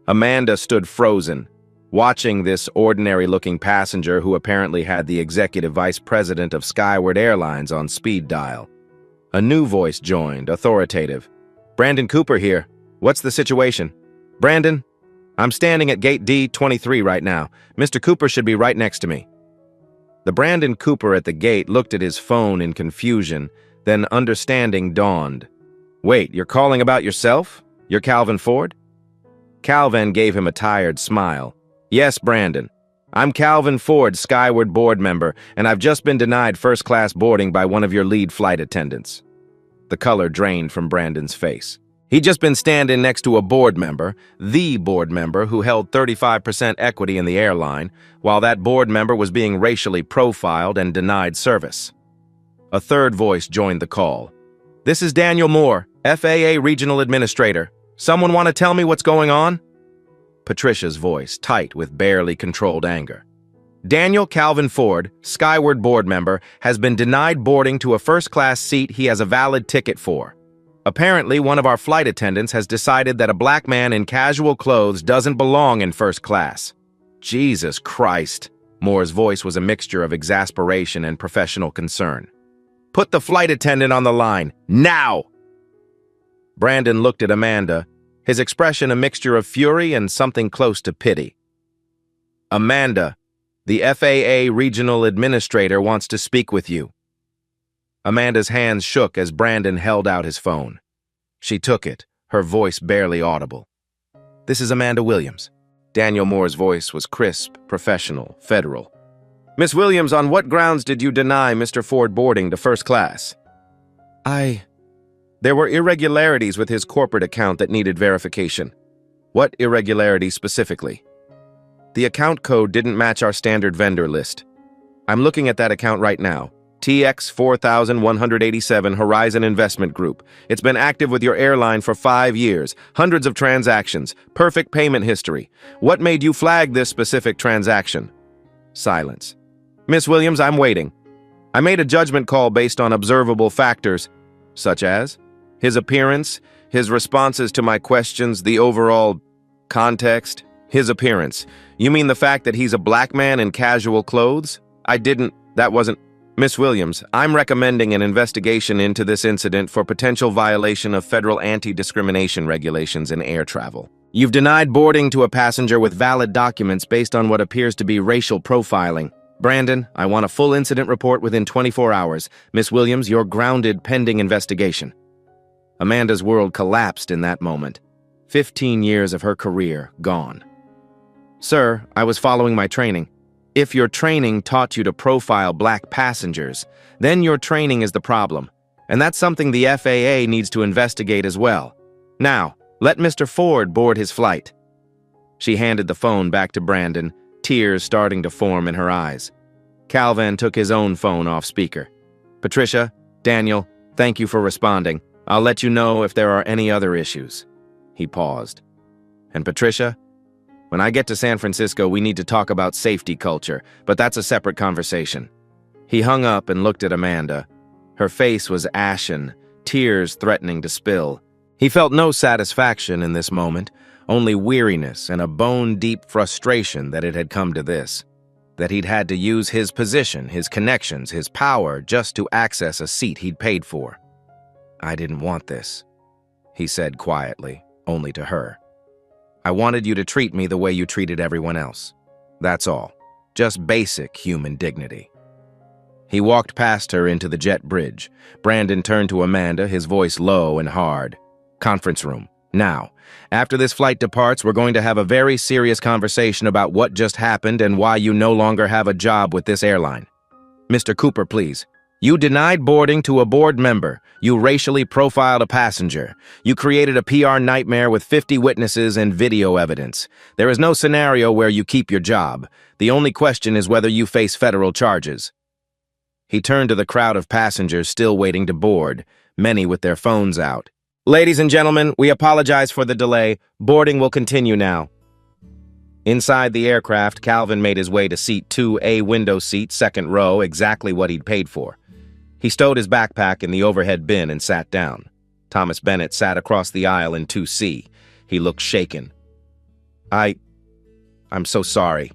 Amanda stood frozen. watching this ordinary-looking passenger who apparently had the executive vice president of Skyward Airlines on speed dial. A new voice joined, authoritative. "Brandon Cooper here. What's the situation?" "Brandon, I'm standing at gate D23 right now. Mr. Cooper should be right next to me." The Brandon Cooper at the gate looked at his phone in confusion, then understanding dawned. "Wait, you're calling about yourself? You're Calvin Ford?" Calvin gave him a tired smile. "Yes, Brandon. I'm Calvin Ford, Skyward board member, and I've just been denied first-class boarding by one of your lead flight attendants." The color drained from Brandon's face. He'd just been standing next to a board member, the board member who held 35% equity in the airline, while that board member was being racially profiled and denied service. A third voice joined the call. "This is Daniel Moore, FAA Regional Administrator. Someone want to tell me what's going on?" Patricia's voice, tight with barely controlled anger. "Daniel Calvin Ford, Skyward board member, has been denied boarding to a first-class seat he has a valid ticket for. Apparently, one of our flight attendants has decided that a black man in casual clothes doesn't belong in first class." "Jesus Christ!" Moore's voice was a mixture of exasperation and professional concern. "Put the flight attendant on the line, now!" Brandon looked at Amanda, his expression a mixture of fury and something close to pity. "Amanda, the FAA Regional Administrator wants to speak with you." Amanda's hands shook as Brandon held out his phone. She took it, her voice barely audible. "This is Amanda Williams." Daniel Moore's voice was crisp, professional, federal. "Miss Williams, on what grounds did you deny Mr. Ford boarding to first class?" There were irregularities with his corporate account that needed verification." "What irregularities specifically?" "The account code didn't match our standard vendor list. I'm looking at that account right now. TX 4187 Horizon Investment Group. It's been active with your airline for 5 years, hundreds of transactions, perfect payment history. What made you flag this specific transaction?" Silence. "Miss Williams, I'm waiting. I made a judgment call based on observable factors, such as his appearance, his responses to my questions, the overall context." "His appearance. You mean the fact that he's a black man in casual clothes?" That wasn't..." "Miss Williams, I'm recommending an investigation into this incident for potential violation of federal anti-discrimination regulations in air travel. You've denied boarding to a passenger with valid documents based on what appears to be racial profiling. Brandon, I want a full incident report within 24 hours. Miss Williams, you're grounded pending investigation." Amanda's world collapsed in that moment. 15 years of her career gone. "Sir, I was following my training. If your training taught you to profile black passengers, then your training is the problem, and that's something the FAA needs to investigate as well. Now, let Mr. Ford board his flight." She handed the phone back to Brandon, tears starting to form in her eyes. Calvin took his own phone off speaker. "Patricia, Daniel, thank you for responding. I'll let you know if there are any other issues." He paused. "And Patricia, when I get to San Francisco, we need to talk about safety culture, but that's a separate conversation." He hung up and looked at Amanda. Her face was ashen, tears threatening to spill. He felt no satisfaction in this moment, only weariness and a bone-deep frustration that it had come to this, that he'd had to use his position, his connections, his power just to access a seat he'd paid for. "I didn't want this," he said quietly, only to her. "I wanted you to treat me the way you treated everyone else. That's all. Just basic human dignity." He walked past her into the jet bridge. Brandon turned to Amanda, his voice low and hard. "Conference room. Now. After this flight departs, we're going to have a very serious conversation about what just happened and why you no longer have a job with this airline. Mr. Cooper, please. You denied boarding to a board member. You racially profiled a passenger. You created a PR nightmare with 50 witnesses and video evidence. There is no scenario where you keep your job. The only question is whether you face federal charges." He turned to the crowd of passengers still waiting to board, many with their phones out. "Ladies and gentlemen, we apologize for the delay. Boarding will continue now." Inside the aircraft, Calvin made his way to seat 2A window seat, second row, exactly what he'd paid for. He stowed his backpack in the overhead bin and sat down. Thomas Bennett sat across the aisle in 2C. He looked shaken. I'm so sorry.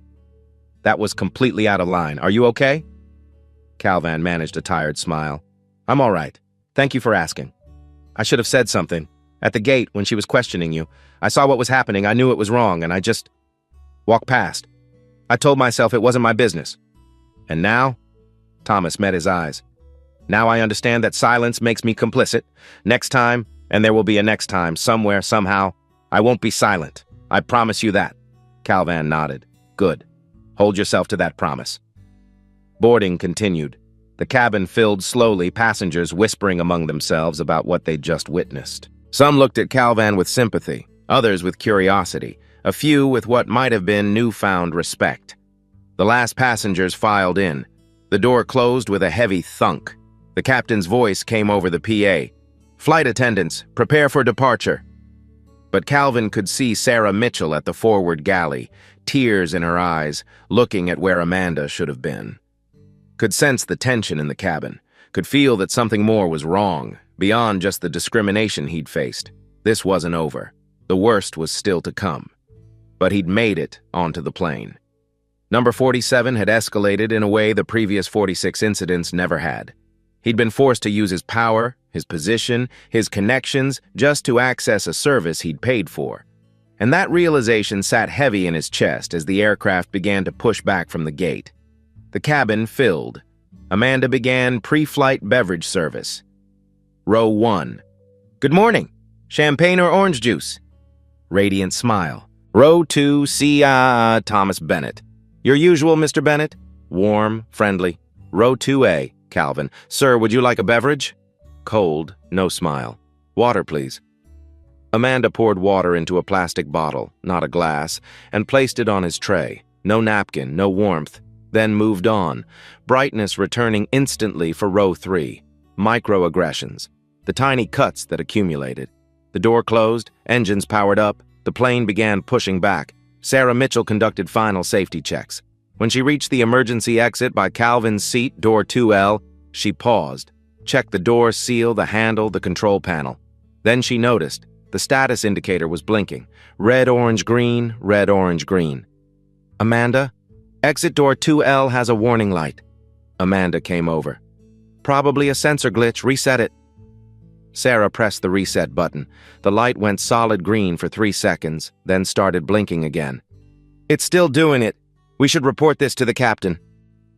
That was completely out of line. Are you okay? Calvan managed a tired smile. I'm all right. Thank you for asking. I should have said something. At the gate, when she was questioning you, I saw what was happening. I knew it was wrong, and I just walked past. I told myself it wasn't my business. And now? Thomas met his eyes. Now I understand that silence makes me complicit. Next time, and there will be a next time, somewhere, somehow, I won't be silent. I promise you that. Calvan nodded. Good. Hold yourself to that promise. Boarding continued. The cabin filled slowly, passengers whispering among themselves about what they'd just witnessed. Some looked at Calvan with sympathy, others with curiosity, a few with what might have been newfound respect. The last passengers filed in. The door closed with a heavy thunk. The captain's voice came over the PA. Flight attendants, prepare for departure. But Calvin could see Sarah Mitchell at the forward galley, tears in her eyes, looking at where Amanda should have been. Could sense the tension in the cabin, could feel that something more was wrong, beyond just the discrimination he'd faced. This wasn't over. The worst was still to come. But he'd made it onto the plane. Number 47 had escalated in a way the previous 46 incidents never had. He'd been forced to use his power, his position, his connections, just to access a service he'd paid for. And that realization sat heavy in his chest as the aircraft began to push back from the gate. The cabin filled. Amanda began pre-flight beverage service. Row 1. Good morning. Champagne or orange juice? Radiant smile. Row 2, see Thomas Bennett. Your usual, Mr. Bennett? Warm, friendly. Row 2A, Calvin. Sir, would you like a beverage? Cold, no smile. Water, please. Amanda poured water into a plastic bottle, not a glass, and placed it on his tray. No napkin, no warmth. Then moved on, brightness returning instantly for row 3. Microaggressions. The tiny cuts that accumulated. The door closed, engines powered up, the plane began pushing back. Sarah Mitchell conducted final safety checks. When she reached the emergency exit by Calvin's seat, door 2L, she paused, checked the door seal, the handle, the control panel. Then she noticed the status indicator was blinking. Red, orange, green, red, orange, green. Amanda? Exit door 2L has a warning light. Amanda came over. Probably a sensor glitch. Reset it. Sarah pressed the reset button. The light went solid green for 3 seconds, then started blinking again. It's still doing it. We should report this to the captain.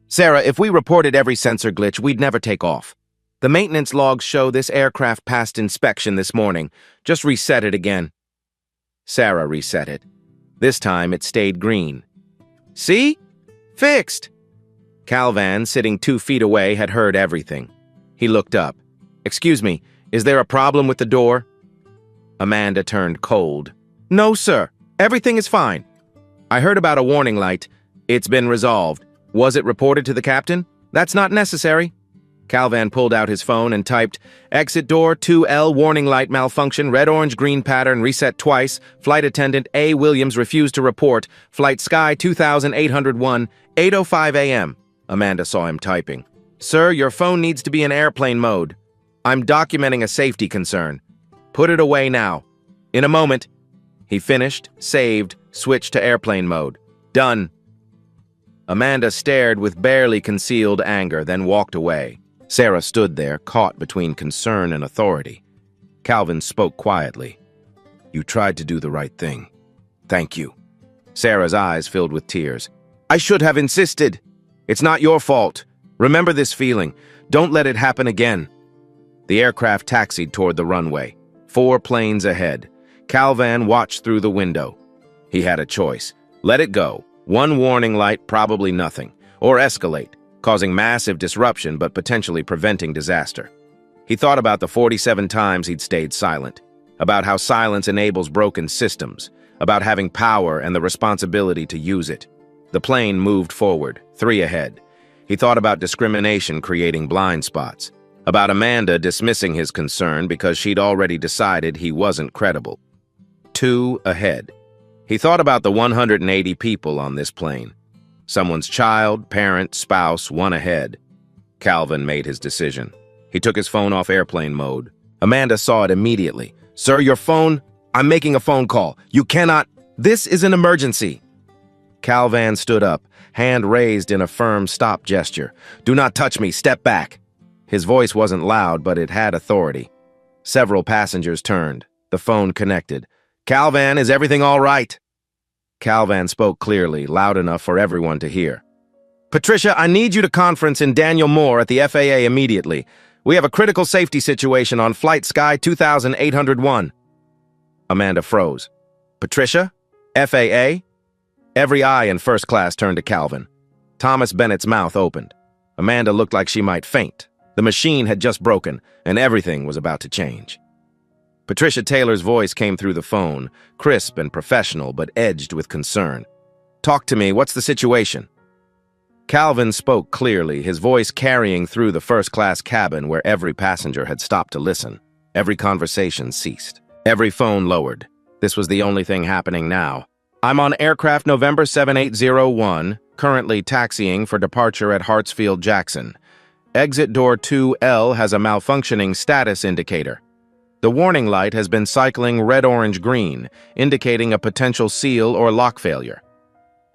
Sarah, if we reported every sensor glitch, we'd never take off. The maintenance logs show this aircraft passed inspection this morning. Just reset it again. Sarah reset it. This time it stayed green. See? Fixed! Calvan, sitting 2 feet away, had heard everything. He looked up. Excuse me, is there a problem with the door? Amanda turned cold. No, sir. Everything is fine. I heard about a warning light. It's been resolved. Was it reported to the captain? That's not necessary. Calvan pulled out his phone and typed, Exit door 2L warning light malfunction, red, orange, green pattern, reset twice. Flight attendant A. Williams refused to report. Flight Sky 2801, 8:05 a.m. Amanda saw him typing. Sir, your phone needs to be in airplane mode. I'm documenting a safety concern. Put it away now. In a moment. He finished, saved, switched to airplane mode. Done. Amanda stared with barely concealed anger, then walked away. Sarah stood there, caught between concern and authority. Calvin spoke quietly. You tried to do the right thing. Thank you. Sarah's eyes filled with tears. I should have insisted. It's not your fault. Remember this feeling. Don't let it happen again. The aircraft taxied toward the runway. 4 planes ahead. Calvan watched through the window. He had a choice. Let it go. 1 warning light, probably nothing. Or escalate, causing massive disruption but potentially preventing disaster. He thought about the 47 times he'd stayed silent, about how silence enables broken systems, about having power and the responsibility to use it. The plane moved forward, 3 ahead. He thought about discrimination creating blind spots, about Amanda dismissing his concern because she'd already decided he wasn't credible. 2 ahead. He thought about the 180 people on this plane. Someone's child, parent, spouse, 1 ahead. Calvin made his decision. He took his phone off airplane mode. Amanda saw it immediately. Sir, your phone? I'm making a phone call. You cannot. This is an emergency. Calvan stood up, hand raised in a firm stop gesture. "Do not touch me, step back." His voice wasn't loud, but it had authority. Several passengers turned. The phone connected. "Calvan, is everything all right?" Calvan spoke clearly, loud enough for everyone to hear. "Patricia, I need you to conference in Daniel Moore at the FAA immediately. We have a critical safety situation on Flight Sky 2801. Amanda froze. "Patricia? FAA?" Every eye in first class turned to Calvin. Thomas Bennett's mouth opened. Amanda looked like she might faint. The machine had just broken, and everything was about to change. Patricia Taylor's voice came through the phone, crisp and professional, but edged with concern. "Talk to me, what's the situation?" Calvin spoke clearly, his voice carrying through the first-class cabin where every passenger had stopped to listen. Every conversation ceased. Every phone lowered. This was the only thing happening now. "I'm on aircraft November 7801, currently taxiing for departure at Hartsfield-Jackson. Exit door 2L has a malfunctioning status indicator. The warning light has been cycling red-orange-green, indicating a potential seal or lock failure.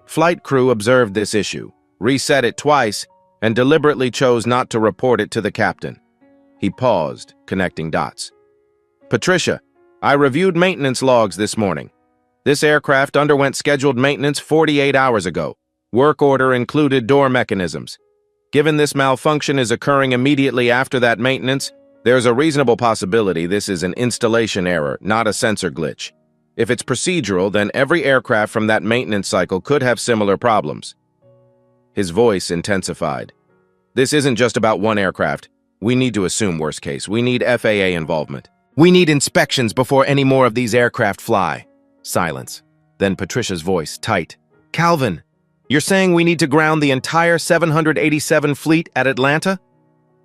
Flight crew observed this issue, reset it twice, and deliberately chose not to report it to the captain." He paused, connecting dots. "Patricia, I reviewed maintenance logs this morning. This aircraft underwent scheduled maintenance 48 hours ago. Work order included door mechanisms. Given this malfunction is occurring immediately after that maintenance, there's a reasonable possibility this is an installation error, not a sensor glitch. If it's procedural, then every aircraft from that maintenance cycle could have similar problems." His voice intensified. "This isn't just about one aircraft. We need to assume worst case. We need FAA involvement. We need inspections before any more of these aircraft fly." Silence. Then Patricia's voice, tight. "Calvin, you're saying we need to ground the entire 787 fleet at Atlanta?"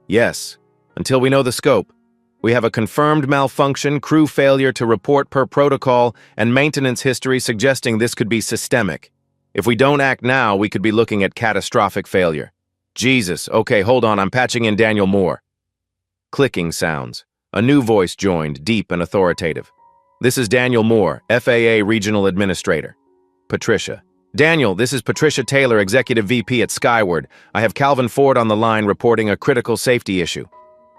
"Yes, until we know the scope. We have a confirmed malfunction, crew failure to report per protocol, and maintenance history suggesting this could be systemic. If we don't act now, we could be looking at catastrophic failure." "Jesus, okay, hold on, I'm patching in Daniel Moore." Clicking sounds. A new voice joined, deep and authoritative. "This is Daniel Moore, FAA Regional Administrator." "Patricia." "Daniel, this is Patricia Taylor, Executive VP at Skyward. I have Calvin Ford on the line reporting a critical safety issue."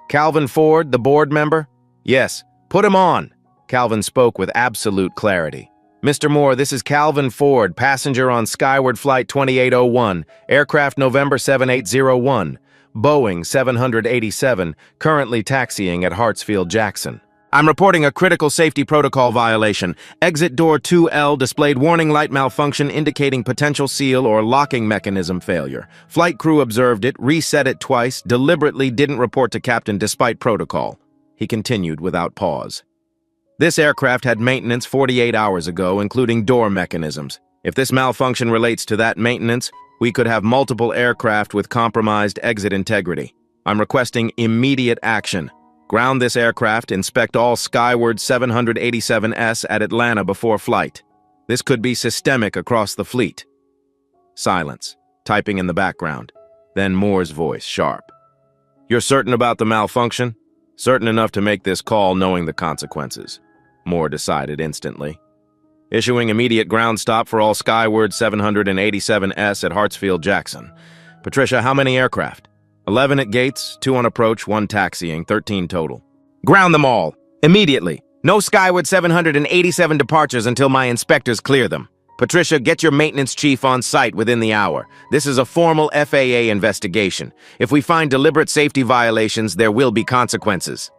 "Calvin Ford, the board member?" "Yes. Put him on." Calvin spoke with absolute clarity. "Mr. Moore, this is Calvin Ford, passenger on Skyward Flight 2801, aircraft November 7801, Boeing 787, currently taxiing at Hartsfield-Jackson. I'm reporting a critical safety protocol violation. Exit door 2L displayed warning light malfunction indicating potential seal or locking mechanism failure. Flight crew observed it, reset it twice, deliberately didn't report to captain despite protocol." He continued without pause. "This aircraft had maintenance 48 hours ago, including door mechanisms. If this malfunction relates to that maintenance, we could have multiple aircraft with compromised exit integrity. I'm requesting immediate action. Ground this aircraft, inspect all Skyward 787S at Atlanta before flight. This could be systemic across the fleet." Silence, typing in the background. Then Moore's voice, sharp. "You're certain about the malfunction?" "Certain enough to make this call knowing the consequences," Moore decided instantly. "Issuing immediate ground stop for all Skyward 787S at Hartsfield-Jackson. Patricia, how many aircraft?" 11 at gates, 2 on approach, 1 taxiing, 13 total. "Ground them all, immediately. No Skyward 787 departures until my inspectors clear them. Patricia, get your maintenance chief on site within the hour. This is a formal FAA investigation. If we find deliberate safety violations, there will be consequences."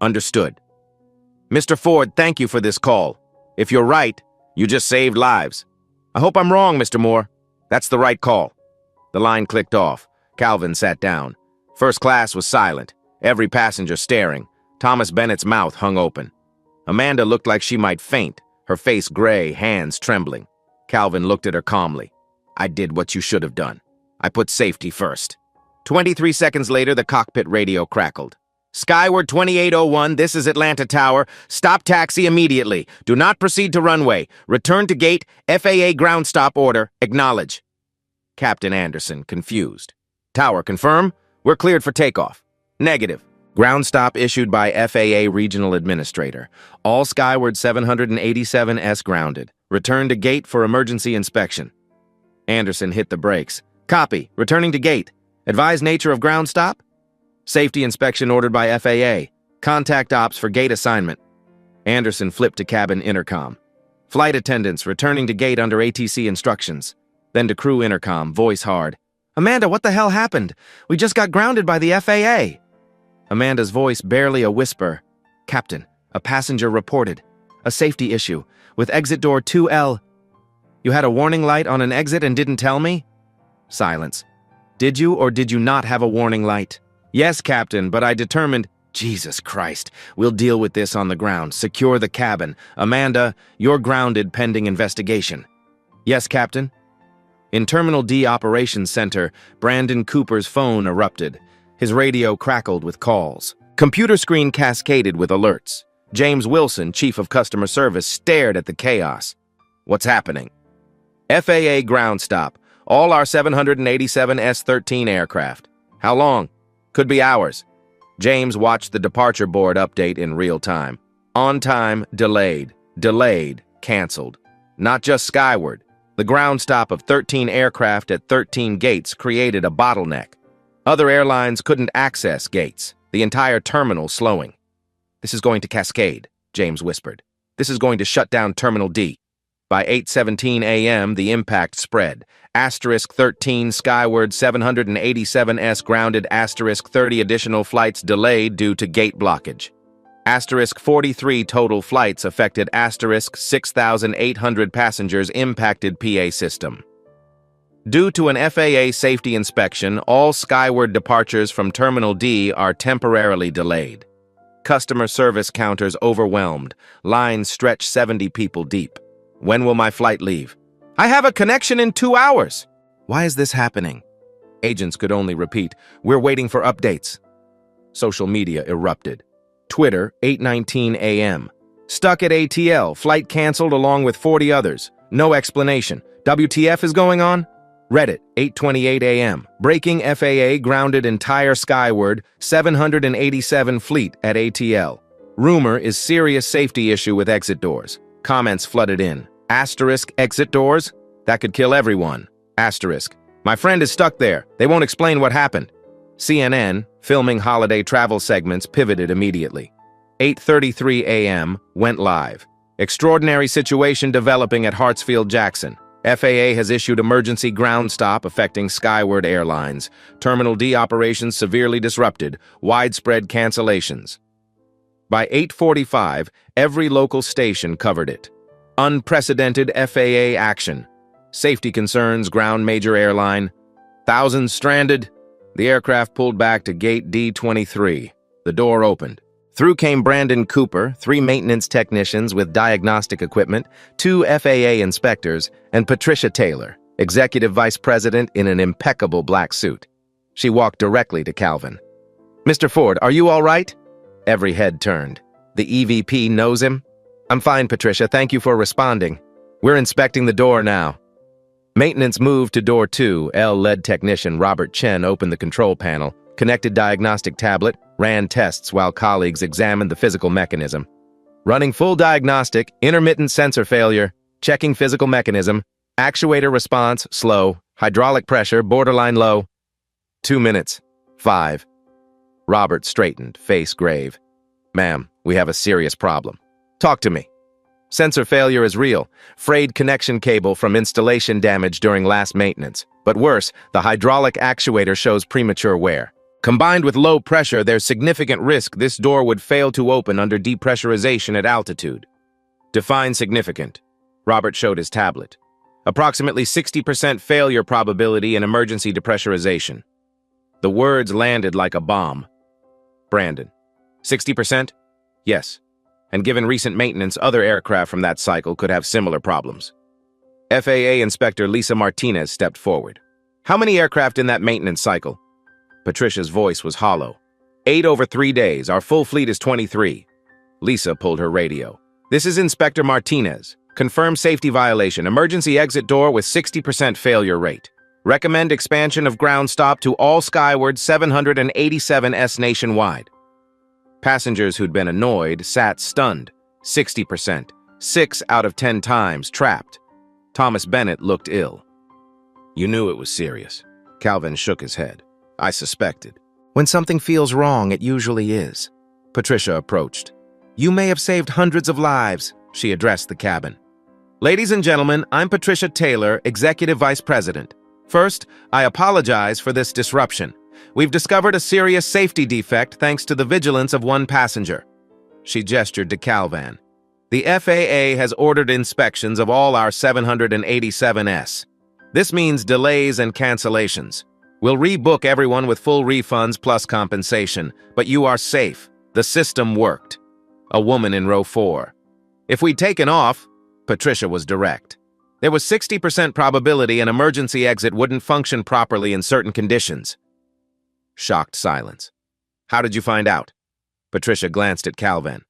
"Understood." "Mr. Ford, thank you for this call. If you're right, you just saved lives." "I hope I'm wrong, Mr. Moore." "That's the right call." The line clicked off. Calvin sat down. First class was silent, every passenger staring. Thomas Bennett's mouth hung open. Amanda looked like she might faint, her face gray, hands trembling. Calvin looked at her calmly. "I did what you should have done. I put safety first." 23 seconds later, the cockpit radio crackled. "Skyward 2801, this is Atlanta Tower. Stop taxi immediately. Do not proceed to runway. Return to gate. FAA ground stop order. Acknowledge." Captain Anderson, confused. "Tower, confirm? We're cleared for takeoff." "Negative. Ground stop issued by FAA Regional Administrator. All Skyward 787S grounded. Return to gate for emergency inspection." Anderson hit the brakes. Copy. Returning to gate. Advise nature of ground stop? Safety inspection ordered by FAA. Contact ops for gate assignment. Anderson flipped to cabin intercom. Flight attendants returning to gate under ATC instructions. Then to crew intercom, voice hard. Amanda, what the hell happened? We just got grounded by the FAA. Amanda's voice barely a whisper. Captain, a passenger reported. A safety issue, with exit door 2L. You had a warning light on an exit and didn't tell me? Silence. Did you or did you not have a warning light? Yes, Captain, but I determined... Jesus Christ, we'll deal with this on the ground. Secure the cabin. Amanda, you're grounded pending investigation. Yes, Captain. In Terminal D Operations Center, Brandon Cooper's phone erupted. His radio crackled with calls. Computer screen cascaded with alerts. James Wilson, Chief of Customer Service, stared at the chaos. What's happening? FAA ground stop. All our 787 S-13 aircraft. How long? Could be hours. James watched the departure board update in real time. On time, delayed. Delayed, canceled. Not just skyward. The ground stop of 13 aircraft at 13 gates created a bottleneck. Other airlines couldn't access gates. The entire terminal slowing. This is going to cascade, James whispered. This is going to shut down Terminal D. By 8:17 a.m., the impact spread. *13 skyward 787S grounded. *30 additional flights delayed due to gate blockage. *43 total flights affected. *6,800 passengers impacted PA system. Due to an FAA safety inspection, all skyward departures from Terminal D are temporarily delayed. Customer service counters overwhelmed. Lines stretch 70 people deep. When will my flight leave? I have a connection in 2 hours. Why is this happening? Agents could only repeat, we're waiting for updates. Social media erupted. Twitter, 8:19 a.m. Stuck at ATL, flight canceled along with 40 others. No explanation. WTF is going on? Reddit, 8:28 a.m. Breaking FAA grounded entire skyward, 787 fleet at ATL. Rumor is serious safety issue with exit doors. Comments flooded in. Exit doors? That could kill everyone. My friend is stuck there. They won't explain what happened. CNN, filming holiday travel segments, pivoted immediately. 8:33 a.m. went live. Extraordinary situation developing at Hartsfield-Jackson. FAA has issued emergency ground stop affecting Skyward Airlines. Terminal D operations severely disrupted. Widespread cancellations. By 8:45, every local station covered it. Unprecedented FAA action. Safety concerns ground major airline. Thousands stranded. The aircraft pulled back to gate D23. The door opened. Through came Brandon Cooper, 3 maintenance technicians with diagnostic equipment, 2 FAA inspectors, and Patricia Taylor, executive vice president in an impeccable black suit. She walked directly to Calvin. Mr. Ford, are you all right? Every head turned. The EVP knows him? I'm fine, Patricia. Thank you for responding. We're inspecting the door now. Maintenance moved to door 2. Lead technician Robert Chen opened the control panel, connected diagnostic tablet, ran tests while colleagues examined the physical mechanism. Running full diagnostic, intermittent sensor failure, checking physical mechanism, actuator response, slow, hydraulic pressure, borderline low. 2 minutes. 5. Robert straightened, face grave. Ma'am, we have a serious problem. Talk to me. Sensor failure is real. Frayed connection cable from installation damage during last maintenance. But worse, the hydraulic actuator shows premature wear. Combined with low pressure, there's significant risk this door would fail to open under depressurization at altitude. Define significant. Robert showed his tablet. Approximately 60% failure probability in emergency depressurization. The words landed like a bomb. Brandon. 60%? Yes. And given recent maintenance, other aircraft from that cycle could have similar problems. FAA Inspector Lisa Martinez stepped forward. How many aircraft in that maintenance cycle? Patricia's voice was hollow. 8 over 3 days. Our full fleet is 23. Lisa pulled her radio. This is Inspector Martinez. Confirmed safety violation. Emergency exit door with 60% failure rate. Recommend expansion of ground stop to all Skyward 787S nationwide. Passengers who'd been annoyed sat stunned. 60%. 6 out of 10 times trapped. Thomas Bennett looked ill. You knew it was serious. Calvin shook his head. I suspected. When something feels wrong, it usually is. Patricia approached. You may have saved hundreds of lives, she addressed the cabin. Ladies and gentlemen, I'm Patricia Taylor, Executive Vice President. First, I apologize for this disruption. We've discovered a serious safety defect thanks to the vigilance of one passenger. She gestured to Calvin. The FAA has ordered inspections of all our 787s. This means delays and cancellations. We'll rebook everyone with full refunds plus compensation, but you are safe. The system worked. A woman in row 4. If we'd taken off, Patricia was direct. There was 60% probability an emergency exit wouldn't function properly in certain conditions. Shocked silence. How did you find out? Patricia glanced at Calvin.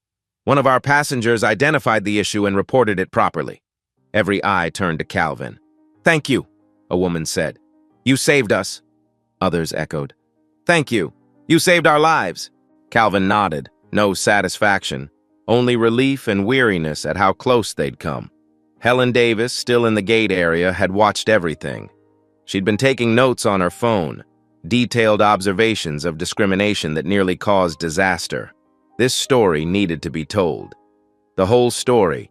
One of our passengers identified the issue and reported it properly. Every eye turned to Calvin. Thank you, a woman said. You saved us. Others echoed. Thank you. You saved our lives. Calvin nodded. No satisfaction. Only relief and weariness at how close they'd come. Helen Davis, still in the gate area, had watched everything. She'd been taking notes on her phone, detailed observations of discrimination that nearly caused disaster. This story needed to be told. The whole story.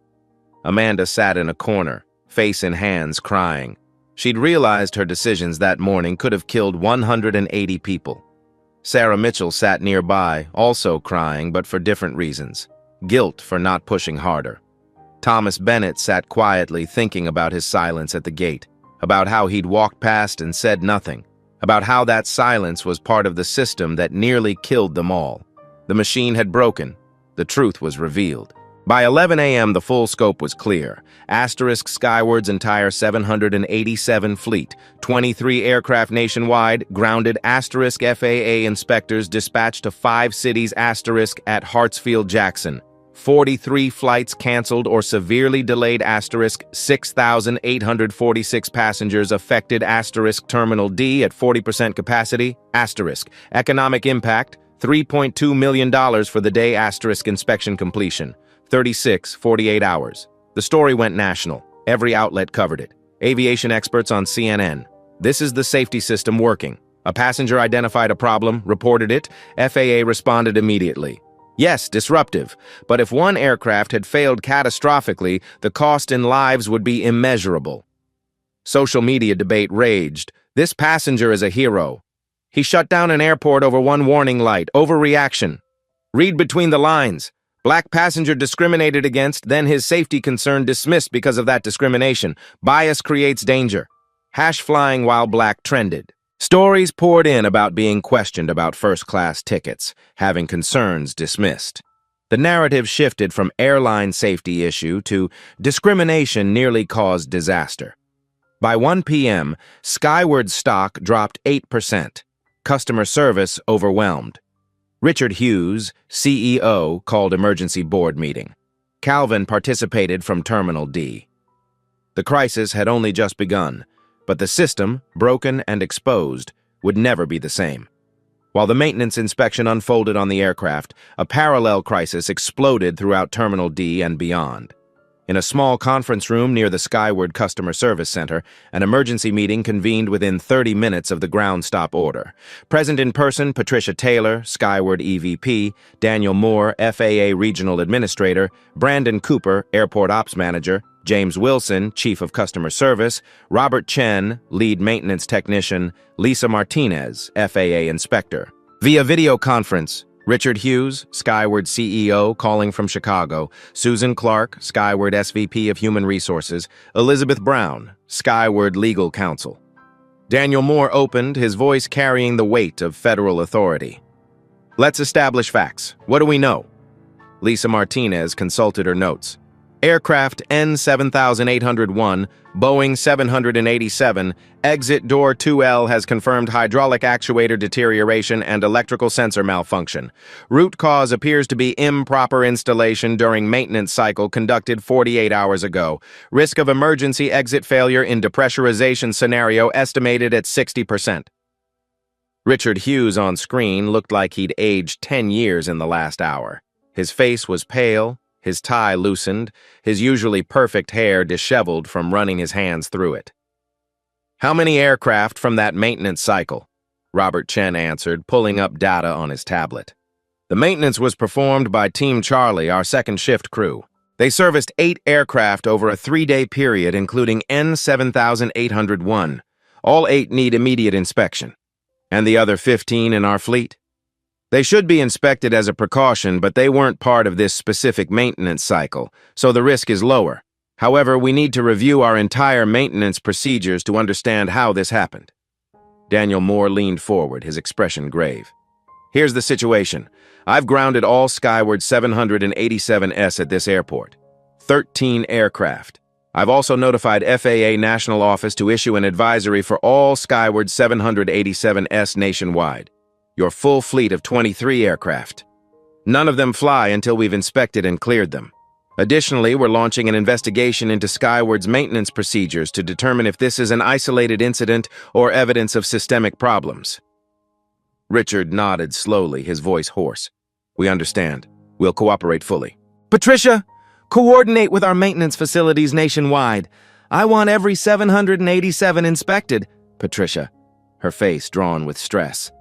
Amanda sat in a corner, face in hands, crying. She'd realized her decisions that morning could have killed 180 people. Sarah Mitchell sat nearby, also crying, but for different reasons. Guilt for not pushing harder. Thomas Bennett sat quietly thinking about his silence at the gate, about how he'd walked past and said nothing, about how that silence was part of the system that nearly killed them all. The machine had broken. The truth was revealed. By 11 a.m., the full scope was clear. Asterisk Skyward's entire 787 fleet, 23 aircraft nationwide, grounded asterisk FAA inspectors dispatched to 5 cities asterisk at Hartsfield-Jackson. 43 flights canceled or severely delayed asterisk 6,846 passengers affected asterisk Terminal D at 40% capacity asterisk economic impact $3.2 million for the day asterisk inspection completion 48 hours. The story went national. Every outlet covered it. Aviation experts on CNN. This is the safety system working. A passenger identified a problem, reported it. FAA responded immediately. Yes, disruptive, but if one aircraft had failed catastrophically, the cost in lives would be immeasurable. Social media debate raged. This passenger is a hero. He shut down an airport over one warning light. Overreaction. Read between the lines. Black passenger discriminated against, then his safety concern dismissed because of that discrimination. Bias creates danger. Hash flying while black trended. Stories poured in about being questioned about first-class tickets, having concerns dismissed. The narrative shifted from airline safety issue to discrimination nearly caused disaster. By 1 p.m., Skyward stock dropped 8%. Customer service overwhelmed. Richard Hughes, CEO, called emergency board meeting. Calvin participated from Terminal D. The crisis had only just begun, but the system, broken and exposed, would never be the same. While the maintenance inspection unfolded on the aircraft, a parallel crisis exploded throughout Terminal D and beyond. In a small conference room near the Skyward Customer Service Center, an emergency meeting convened within 30 minutes of the ground stop order. Present in person, Patricia Taylor, Skyward EVP, Daniel Moore, FAA Regional Administrator, Brandon Cooper, Airport Ops Manager, James Wilson, Chief of Customer Service, Robert Chen, Lead Maintenance Technician, Lisa Martinez, FAA Inspector. Via video conference, Richard Hughes, Skyward CEO, calling from Chicago, Susan Clark, Skyward SVP of Human Resources, Elizabeth Brown, Skyward Legal Counsel. Daniel Moore opened, his voice carrying the weight of federal authority. Let's establish facts. What do we know? Lisa Martinez consulted her notes. Aircraft N7801, Boeing 787, exit door 2L has confirmed hydraulic actuator deterioration and electrical sensor malfunction. Root cause appears to be improper installation during maintenance cycle conducted 48 hours ago. Risk of emergency exit failure in depressurization scenario estimated at 60%. Richard Hughes on screen looked like he'd aged 10 years in the last hour. His face was pale, his tie loosened, his usually perfect hair disheveled from running his hands through it. How many aircraft from that maintenance cycle? Robert Chen answered, pulling up data on his tablet. The maintenance was performed by Team Charlie, our second shift crew. They serviced 8 aircraft over a 3-day period, including N7801. All 8 need immediate inspection. And the other 15 in our fleet? They should be inspected as a precaution, but they weren't part of this specific maintenance cycle, so the risk is lower. However, we need to review our entire maintenance procedures to understand how this happened. Daniel Moore leaned forward, his expression grave. Here's the situation. I've grounded all Skyward 787s at this airport. 13 aircraft. I've also notified FAA National Office to issue an advisory for all Skyward 787s nationwide. Your full fleet of 23 aircraft. None of them fly until we've inspected and cleared them. Additionally, we're launching an investigation into Skyward's maintenance procedures to determine if this is an isolated incident or evidence of systemic problems. Richard nodded slowly, his voice hoarse. We understand. We'll cooperate fully. Patricia, coordinate with our maintenance facilities nationwide. I want every 787 inspected. Patricia, her face drawn with stress.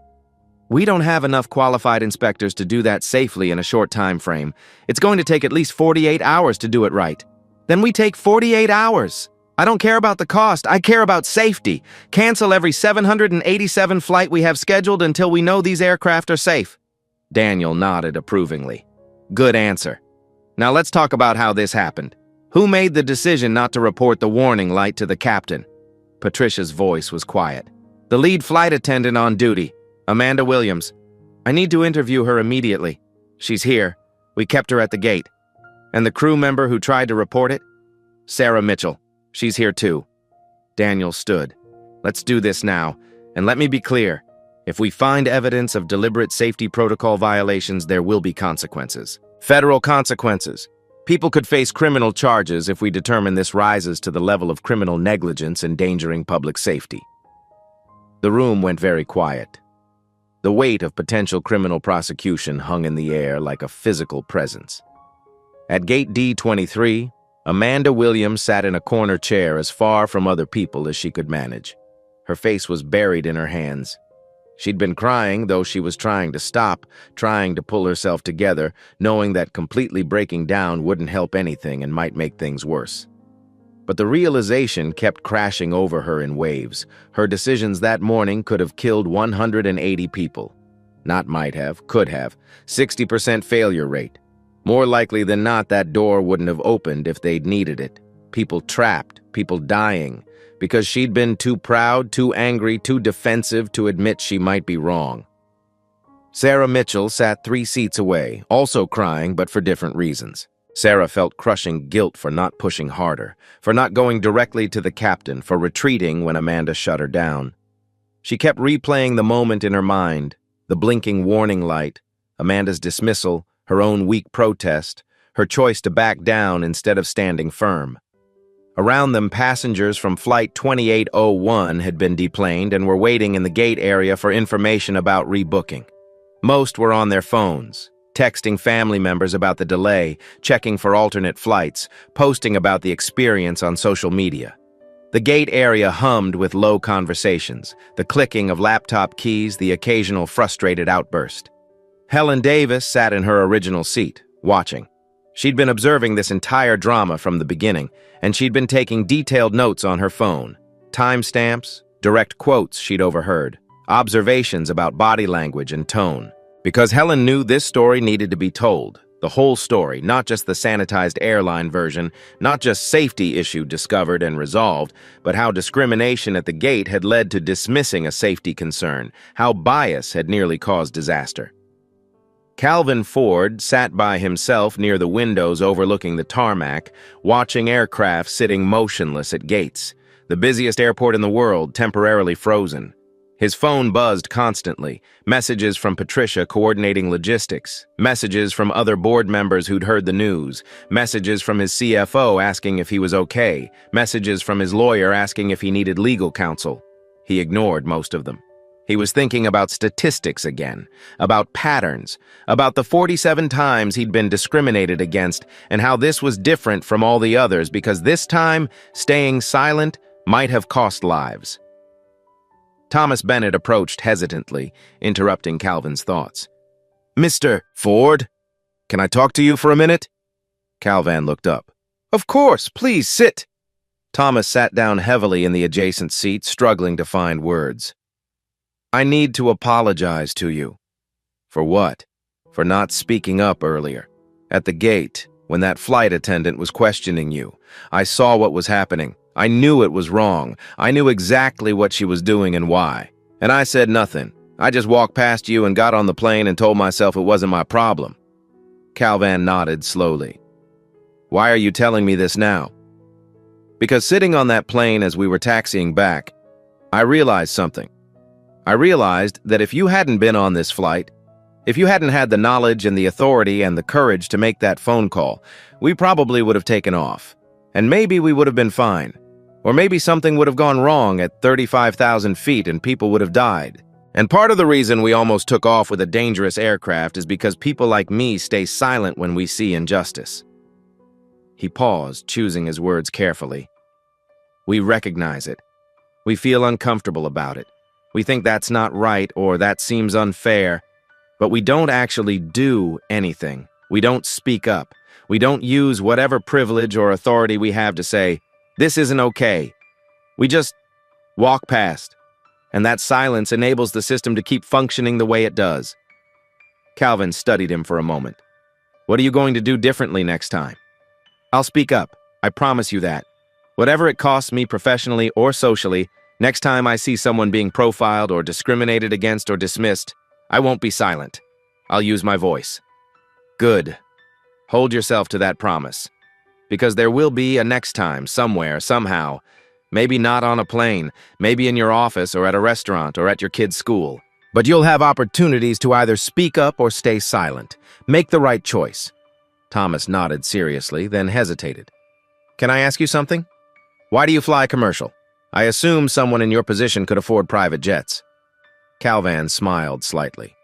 We don't have enough qualified inspectors to do that safely in a short time frame. It's going to take at least 48 hours to do it right. Then we take 48 hours. I don't care about the cost. I care about safety. Cancel every 787 flight we have scheduled until we know these aircraft are safe. Daniel nodded approvingly. Good answer. Now let's talk about how this happened. Who made the decision not to report the warning light to the captain? Patricia's voice was quiet. The lead flight attendant on duty, Amanda Williams. I need to interview her immediately. She's here. We kept her at the gate. And the crew member who tried to report it? Sarah Mitchell. She's here too. Daniel stood. Let's do this now. And let me be clear. If we find evidence of deliberate safety protocol violations, there will be consequences. Federal consequences. People could face criminal charges if we determine this rises to the level of criminal negligence endangering public safety. The room went very quiet. The weight of potential criminal prosecution hung in the air like a physical presence. At gate D23, Amanda Williams sat in a corner chair as far from other people as she could manage. Her face was buried in her hands. She'd been crying, though she was trying to stop, trying to pull herself together, knowing that completely breaking down wouldn't help anything and might make things worse. But the realization kept crashing over her in waves. Her decisions that morning could have killed 180 people. Not might have, could have. 60% failure rate. More likely than not, that door wouldn't have opened if they'd needed it. People trapped, people dying, because she'd been too proud, too angry, too defensive to admit she might be wrong. Sarah Mitchell sat 3 seats away, also crying, but for different reasons. Sarah felt crushing guilt for not pushing harder, for not going directly to the captain, for retreating when Amanda shut her down. She kept replaying the moment in her mind, the blinking warning light, Amanda's dismissal, her own weak protest, her choice to back down instead of standing firm. Around them, passengers from Flight 2801 had been deplaned and were waiting in the gate area for information about rebooking. Most were on their phones, texting family members about the delay, checking for alternate flights, posting about the experience on social media. The gate area hummed with low conversations, the clicking of laptop keys, the occasional frustrated outburst. Helen Davis sat in her original seat, watching. She'd been observing this entire drama from the beginning, and she'd been taking detailed notes on her phone. Timestamps, direct quotes she'd overheard, observations about body language and tone. Because Helen knew this story needed to be told. The whole story, not just the sanitized airline version, not just safety issue discovered and resolved, but how discrimination at the gate had led to dismissing a safety concern, how bias had nearly caused disaster. Calvin Ford sat by himself near the windows overlooking the tarmac, watching aircraft sitting motionless at gates, the busiest airport in the world temporarily frozen. His phone buzzed constantly, messages from Patricia coordinating logistics, messages from other board members who'd heard the news, messages from his CFO asking if he was okay, messages from his lawyer asking if he needed legal counsel. He ignored most of them. He was thinking about statistics again, about patterns, about the 47 times he'd been discriminated against, and how this was different from all the others because this time, staying silent might have cost lives. Thomas Bennett approached hesitantly, interrupting Calvin's thoughts. "Mr. Ford, can I talk to you for a minute?" Calvin looked up. "Of course, please sit." Thomas sat down heavily in the adjacent seat, struggling to find words. "I need to apologize to you." "For what?" "For not speaking up earlier. At the gate, when that flight attendant was questioning you. I saw what was happening. I knew it was wrong. I knew exactly what she was doing and why. And I said nothing. I just walked past you and got on the plane and told myself it wasn't my problem." Calvin nodded slowly. "Why are you telling me this now?" "Because sitting on that plane as we were taxiing back, I realized something. I realized that if you hadn't been on this flight, if you hadn't had the knowledge and the authority and the courage to make that phone call, we probably would have taken off. And maybe we would have been fine. Or maybe something would have gone wrong at 35,000 feet and people would have died. And part of the reason we almost took off with a dangerous aircraft is because people like me stay silent when we see injustice." He paused, choosing his words carefully. "We recognize it. We feel uncomfortable about it. We think that's not right or that seems unfair. But we don't actually do anything. We don't speak up. We don't use whatever privilege or authority we have to say, 'This isn't okay.' We just walk past. And that silence enables the system to keep functioning the way it does." Calvin studied him for a moment. "What are you going to do differently next time?" "I'll speak up. I promise you that. Whatever it costs me professionally or socially, next time I see someone being profiled or discriminated against or dismissed, I won't be silent. I'll use my voice." "Good. Hold yourself to that promise. Because there will be a next time, somewhere, somehow. Maybe not on a plane, maybe in your office or at a restaurant or at your kid's school. But you'll have opportunities to either speak up or stay silent. Make the right choice." Thomas nodded seriously, then hesitated. "Can I ask you something? Why do you fly commercial? I assume someone in your position could afford private jets." Calvin smiled slightly.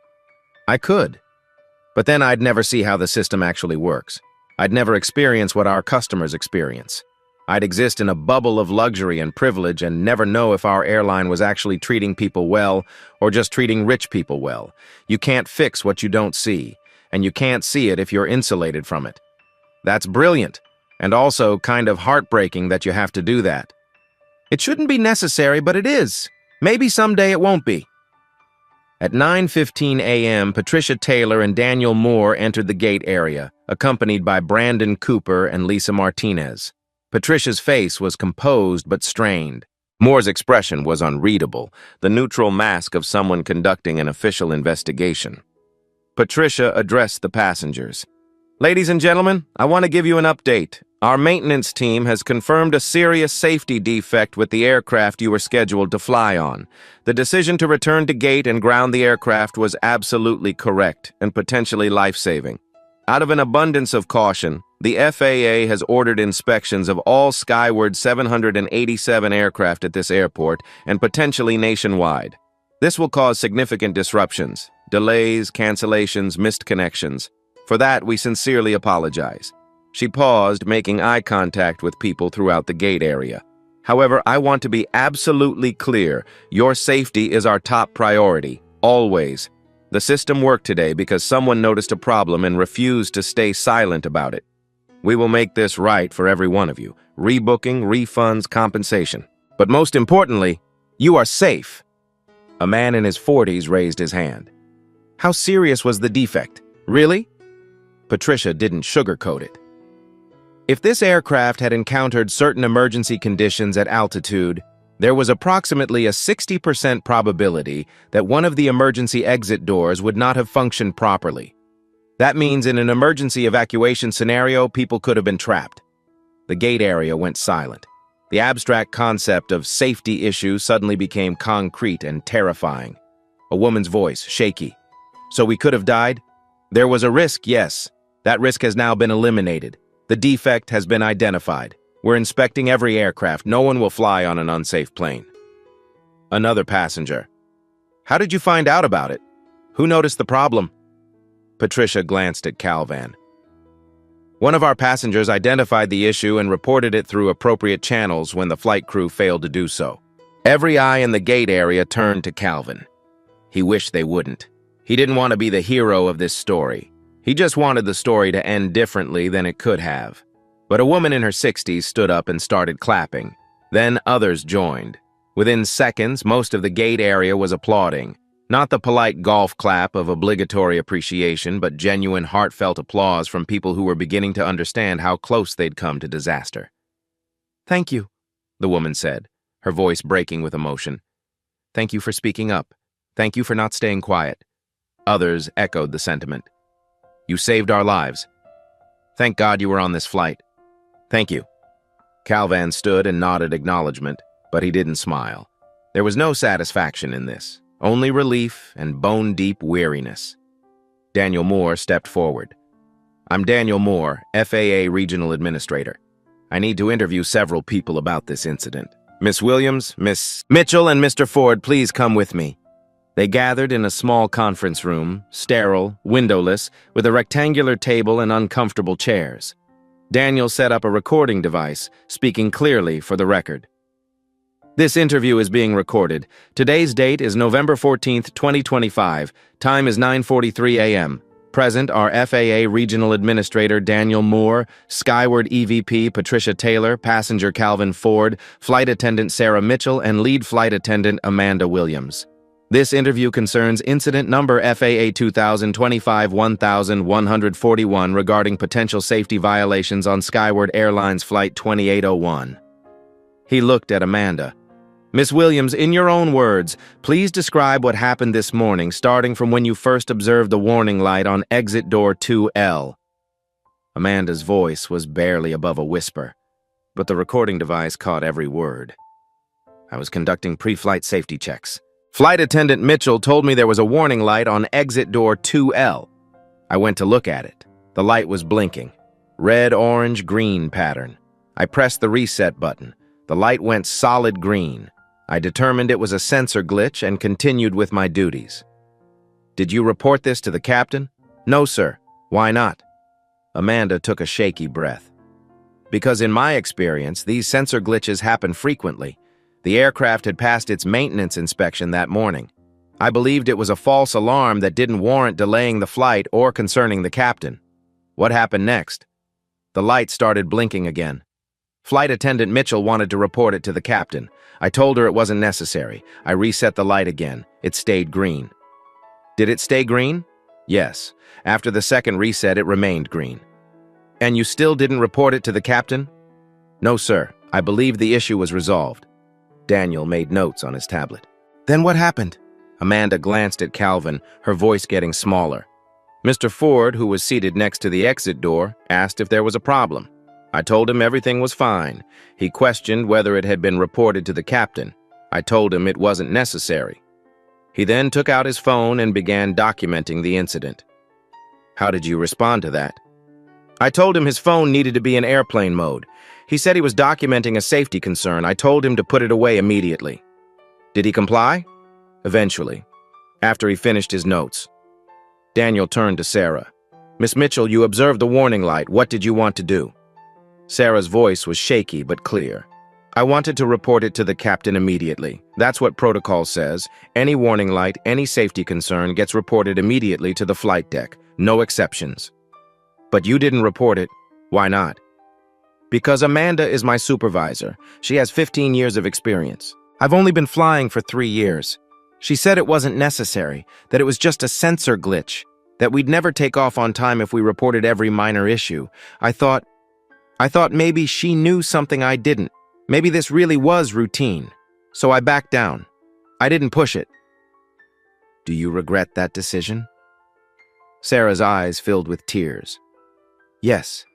"I could. But then I'd never see how the system actually works. I'd never experience what our customers experience. I'd exist in a bubble of luxury and privilege and never know if our airline was actually treating people well or just treating rich people well. You can't fix what you don't see, and you can't see it if you're insulated from it. That's brilliant, and also kind of heartbreaking that you have to do that. It shouldn't be necessary, but it is. Maybe someday it won't be." At 9:15 a.m., Patricia Taylor and Daniel Moore entered the gate area, accompanied by Brandon Cooper and Lisa Martinez. Patricia's face was composed but strained. Moore's expression was unreadable, the neutral mask of someone conducting an official investigation. Patricia addressed the passengers. "Ladies and gentlemen, I want to give you an update. Our maintenance team has confirmed a serious safety defect with the aircraft you were scheduled to fly on. The decision to return to gate and ground the aircraft was absolutely correct and potentially life-saving. Out of an abundance of caution, the FAA has ordered inspections of all Skyward 787 aircraft at this airport and potentially nationwide. This will cause significant disruptions, delays, cancellations, missed connections. For that, we sincerely apologize." She paused, making eye contact with people throughout the gate area. "However, I want to be absolutely clear. Your safety is our top priority, always. The system worked today because someone noticed a problem and refused to stay silent about it. We will make this right for every one of you. Rebooking, refunds, compensation. But most importantly, you are safe." A man in his 40s raised his hand. "How serious was the defect? Really?" Patricia didn't sugarcoat it. "If this aircraft had encountered certain emergency conditions at altitude, there was approximately a 60% probability that one of the emergency exit doors would not have functioned properly. That means in an emergency evacuation scenario, people could have been trapped." The gate area went silent. The abstract concept of safety issues suddenly became concrete and terrifying. A woman's voice, shaky. "So we could have died?" "There was a risk, yes. That risk has now been eliminated. The defect has been identified. We're inspecting every aircraft. No one will fly on an unsafe plane." Another passenger. "How did you find out about it? Who noticed the problem?" Patricia glanced at Calvin. "One of our passengers identified the issue and reported it through appropriate channels when the flight crew failed to do so. Every eye in the gate area turned to Calvin. He wished they wouldn't. He didn't want to be the hero of this story. He just wanted the story to end differently than it could have. But a woman in her 60s stood up and started clapping. Then others joined. Within seconds, most of the gate area was applauding. Not the polite golf clap of obligatory appreciation, but genuine, heartfelt applause from people who were beginning to understand how close they'd come to disaster. "Thank you," the woman said, her voice breaking with emotion. "Thank you for speaking up. Thank you for not staying quiet." Others echoed the sentiment. "You saved our lives. Thank God you were on this flight." "Thank you." Calvin stood and nodded acknowledgement, but he didn't smile. There was no satisfaction in this, only relief and bone-deep weariness. Daniel Moore stepped forward. "I'm Daniel Moore, FAA Regional Administrator. I need to interview several people about this incident. Miss Williams, Miss Mitchell, and Mr. Ford, please come with me." They gathered in a small conference room, sterile, windowless, with a rectangular table and uncomfortable chairs. Daniel set up a recording device, speaking clearly for the record. "This interview is being recorded. Today's date is November 14th, 2025. Time is 9:43 a.m. Present are FAA Regional Administrator Daniel Moore, Skyward EVP Patricia Taylor, Passenger Calvin Ford, Flight Attendant Sarah Mitchell, and Lead Flight Attendant Amanda Williams. This interview concerns incident number FAA 2025-1141 regarding potential safety violations on Skyward Airlines Flight 2801. He looked at Amanda. "Miss Williams, in your own words, please describe what happened this morning, starting from when you first observed the warning light on exit door 2L. Amanda's voice was barely above a whisper, but the recording device caught every word. "I was conducting pre-flight safety checks. Flight Attendant Mitchell told me there was a warning light on exit door 2L. I went to look at it. The light was blinking. Red, orange, green pattern. I pressed the reset button. The light went solid green. I determined it was a sensor glitch and continued with my duties." "Did you report this to the captain?" "No, sir." "Why not?" Amanda took a shaky breath. "Because in my experience, these sensor glitches happen frequently. The aircraft had passed its maintenance inspection that morning. I believed it was a false alarm that didn't warrant delaying the flight or concerning the captain." "What happened next?" "The light started blinking again. Flight Attendant Mitchell wanted to report it to the captain. I told her it wasn't necessary. I reset the light again. It stayed green." "Did it stay green?" "Yes. After the second reset, it remained green." "And you still didn't report it to the captain?" "No, sir. I believe the issue was resolved." Daniel made notes on his tablet. "Then what happened?" Amanda glanced at Calvin, her voice getting smaller. Mr. Ford, who was seated next to the exit door, asked if there was a problem. I told him everything was fine. He questioned whether it had been reported to the captain. I told him it wasn't necessary. He then took out his phone and began documenting the incident. "How did you respond to that?" "I told him his phone needed to be in airplane mode. He said he was documenting a safety concern. I told him to put it away immediately." "Did he comply?" "Eventually, after he finished his notes." Daniel turned to Sarah. "Miss Mitchell, you observed the warning light. What did you want to do?" Sarah's voice was shaky but clear. "I wanted to report it to the captain immediately. That's what protocol says. Any warning light, any safety concern gets reported immediately to the flight deck. No exceptions." "But you didn't report it. Why not?" "Because Amanda is my supervisor. She has 15 years of experience. I've only been flying for 3 years. She said it wasn't necessary, that it was just a sensor glitch, that we'd never take off on time if we reported every minor issue. I thought maybe she knew something I didn't. Maybe this really was routine. So I backed down. I didn't push it." "Do you regret that decision?" Sarah's eyes filled with tears. "Yes.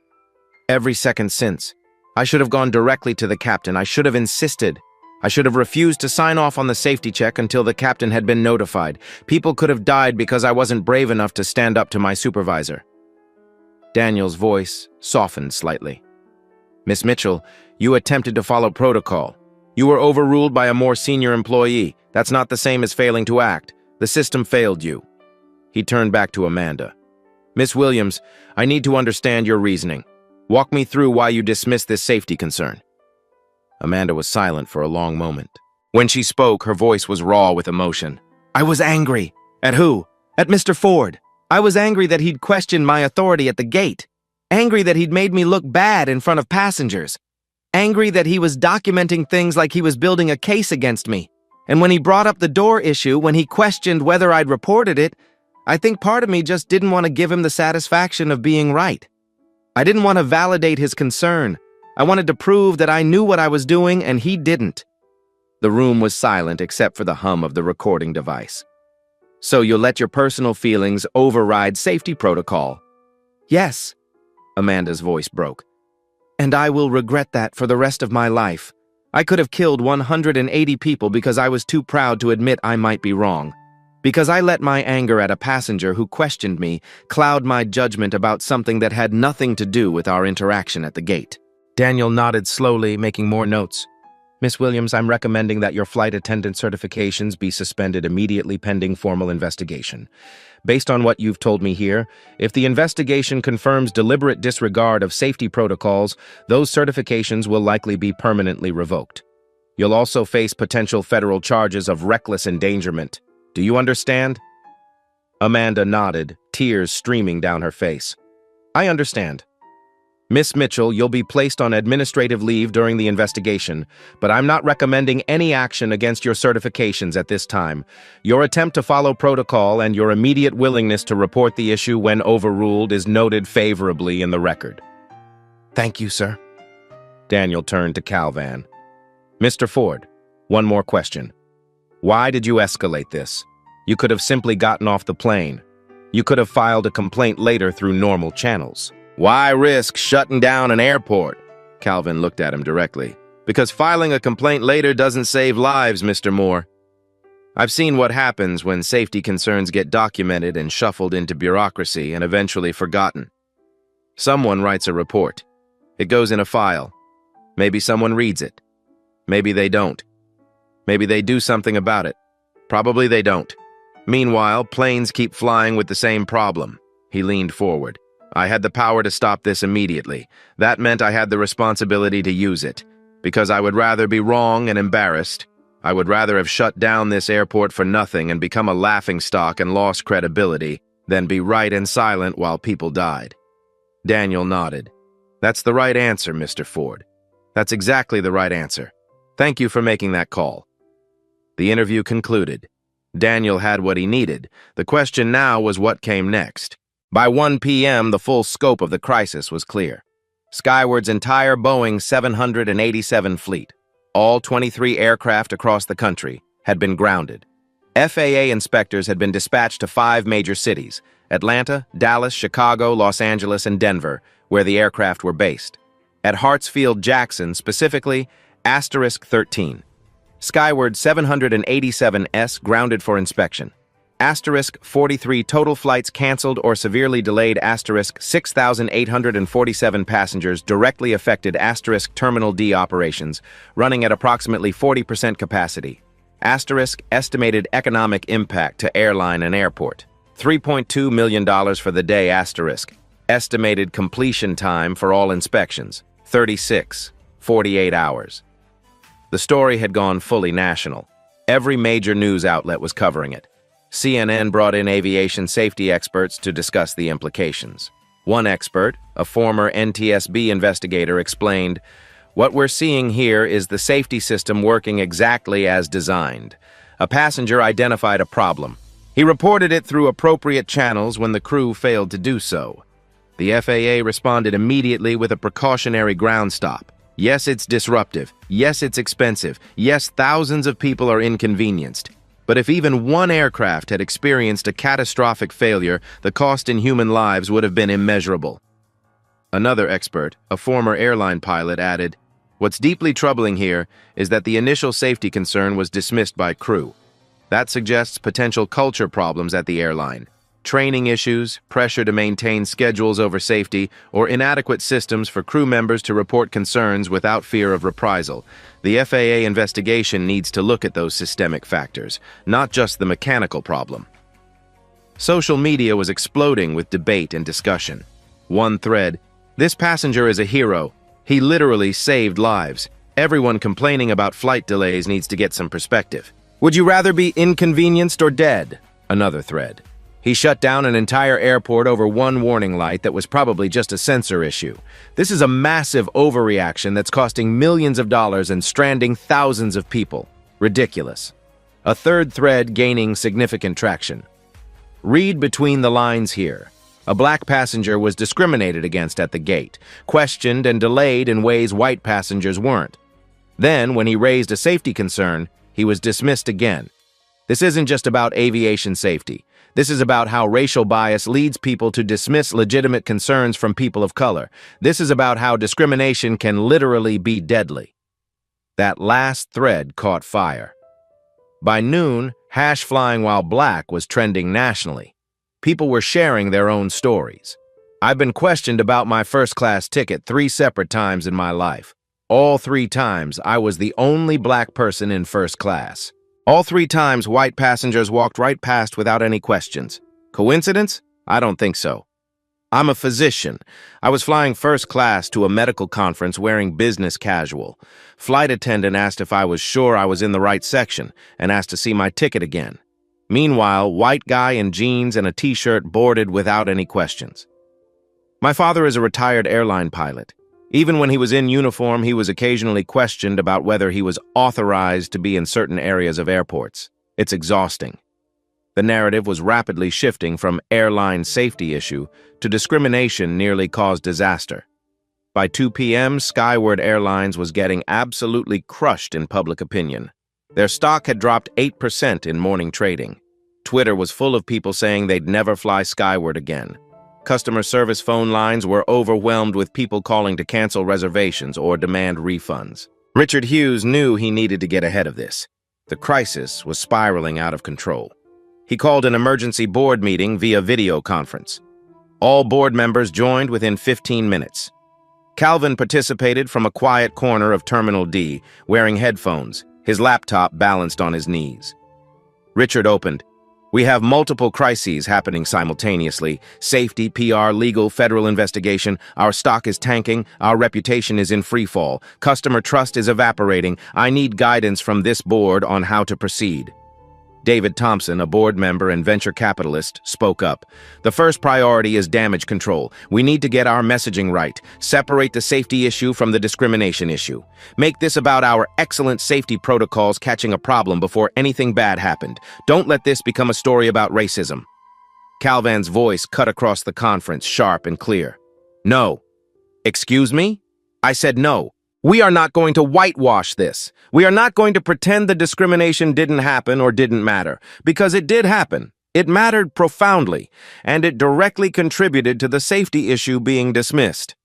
Every second since. I should have gone directly to the captain. I should have insisted. I should have refused to sign off on the safety check until the captain had been notified. People could have died because I wasn't brave enough to stand up to my supervisor." Daniel's voice softened slightly. "Miss Mitchell, you attempted to follow protocol. You were overruled by a more senior employee. That's not the same as failing to act. The system failed you." He turned back to Amanda. "Miss Williams, I need to understand your reasoning. Walk me through why you dismissed this safety concern." Amanda was silent for a long moment. When she spoke, her voice was raw with emotion. "I was angry." "At who?" "At Mr. Ford. I was angry that he'd questioned my authority at the gate. Angry that he'd made me look bad in front of passengers. Angry that he was documenting things like he was building a case against me. And when he brought up the door issue, when he questioned whether I'd reported it, I think part of me just didn't want to give him the satisfaction of being right. I didn't want to validate his concern. I wanted to prove that I knew what I was doing and he didn't." The room was silent except for the hum of the recording device. "So you'll let your personal feelings override safety protocol?" "Yes," Amanda's voice broke. "And I will regret that for the rest of my life. I could have killed 180 people because I was too proud to admit I might be wrong. Because I let my anger at a passenger who questioned me cloud my judgment about something that had nothing to do with our interaction at the gate." Daniel nodded slowly, making more notes. "Miss Williams, I'm recommending that your flight attendant certifications be suspended immediately pending formal investigation. Based on what you've told me here, if the investigation confirms deliberate disregard of safety protocols, those certifications will likely be permanently revoked. You'll also face potential federal charges of reckless endangerment. Do you understand?" Amanda nodded, tears streaming down her face. "I understand. Miss Mitchell, you'll be placed on administrative leave during the investigation, but I'm not recommending any action against your certifications at this time. Your attempt to follow protocol and your immediate willingness to report the issue when overruled is noted favorably in the record." "Thank you, sir." Daniel turned to Calvan. "Mr. Ford, one more question. Why did you escalate this? You could have simply gotten off the plane. You could have filed a complaint later through normal channels. Why risk shutting down an airport?" Calvin looked at him directly. "Because filing a complaint later doesn't save lives, Mr. Moore. I've seen what happens when safety concerns get documented and shuffled into bureaucracy and eventually forgotten. Someone writes a report. It goes in a file. Maybe someone reads it. Maybe they don't. Maybe they do something about it. Probably they don't. Meanwhile, planes keep flying with the same problem." He leaned forward. "I had the power to stop this immediately. That meant I had the responsibility to use it. Because I would rather be wrong and embarrassed. I would rather have shut down this airport for nothing and become a laughingstock and lost credibility than be right and silent while people died." Daniel nodded. "That's the right answer, Mr. Ford. That's exactly the right answer. Thank you for making that call." The interview concluded. Daniel had what he needed. The question now was what came next. By 1 p.m., the full scope of the crisis was clear. Skyward's entire Boeing 787 fleet, all 23 aircraft across the country, had been grounded. FAA inspectors had been dispatched to 5 major cities: Atlanta, Dallas, Chicago, Los Angeles, and Denver, where the aircraft were based. At Hartsfield-Jackson, specifically, *13. Skyward 787S grounded for inspection. *43 total flights canceled or severely delayed. *6,847 passengers directly affected. Terminal D operations, running at approximately 40% capacity. Estimated economic impact to airline and airport. $3.2 million for the day. Estimated completion time for all inspections, 48 hours. The story had gone fully national. Every major news outlet was covering it. CNN brought in aviation safety experts to discuss the implications. One expert, a former NTSB investigator, explained, "What we're seeing here is the safety system working exactly as designed. A passenger identified a problem. He reported it through appropriate channels when the crew failed to do so. The FAA responded immediately with a precautionary ground stop. Yes, it's disruptive. Yes, it's expensive. Yes, thousands of people are inconvenienced. But if even one aircraft had experienced a catastrophic failure, the cost in human lives would have been immeasurable." Another expert, a former airline pilot, added, "What's deeply troubling here is that the initial safety concern was dismissed by crew. That suggests potential culture problems at the airline. Training issues, pressure to maintain schedules over safety, or inadequate systems for crew members to report concerns without fear of reprisal. The FAA investigation needs to look at those systemic factors, not just the mechanical problem." Social media was exploding with debate and discussion. One thread, "This passenger is a hero. He literally saved lives. Everyone complaining about flight delays needs to get some perspective. Would you rather be inconvenienced or dead? Another thread. He shut down an entire airport over one warning light that was probably just a sensor issue. This is a massive overreaction that's costing millions of dollars and stranding thousands of people. Ridiculous. A third thread gaining significant traction. Read between the lines here. A black passenger was discriminated against at the gate, questioned and delayed in ways white passengers weren't. Then, when he raised a safety concern, he was dismissed again. This isn't just about aviation safety. This is about how racial bias leads people to dismiss legitimate concerns from people of color. This is about how discrimination can literally be deadly. That last thread caught fire. By noon, hash flying while black was trending nationally. People were sharing their own stories. I've been questioned about my first-class ticket 3 separate times in my life. All 3 times, I was the only black person in first class. All 3 times, white passengers walked right past without any questions. Coincidence? I don't think so. I'm a physician. I was flying first class to a medical conference wearing business casual. Flight attendant asked if I was sure I was in the right section and asked to see my ticket again. Meanwhile, white guy in jeans and a t-shirt boarded without any questions. My father is a retired airline pilot. Even when he was in uniform, he was occasionally questioned about whether he was authorized to be in certain areas of airports. It's exhausting. The narrative was rapidly shifting from airline safety issue to discrimination nearly caused disaster. By 2 p.m., Skyward Airlines was getting absolutely crushed in public opinion. Their stock had dropped 8% in morning trading. Twitter was full of people saying they'd never fly Skyward again. Customer service phone lines were overwhelmed with people calling to cancel reservations or demand refunds. Richard Hughes knew he needed to get ahead of this. The crisis was spiraling out of control. He called an emergency board meeting via video conference. All board members joined within 15 minutes. Calvin participated from a quiet corner of Terminal D, wearing headphones, his laptop balanced on his knees. Richard opened. We have multiple crises happening simultaneously. Safety, PR, legal, federal investigation. Our stock is tanking. Our reputation is in freefall. Customer trust is evaporating. I need guidance from this board on how to proceed. David Thompson, a board member and venture capitalist, spoke up. The first priority is damage control. We need to get our messaging right. Separate the safety issue from the discrimination issue. Make this about our excellent safety protocols catching a problem before anything bad happened. Don't let this become a story about racism. Calvin's voice cut across the conference, sharp and clear. No. Excuse me? I said no. We are not going to whitewash this. We are not going to pretend the discrimination didn't happen or didn't matter, because it did happen. It mattered profoundly, and it directly contributed to the safety issue being dismissed.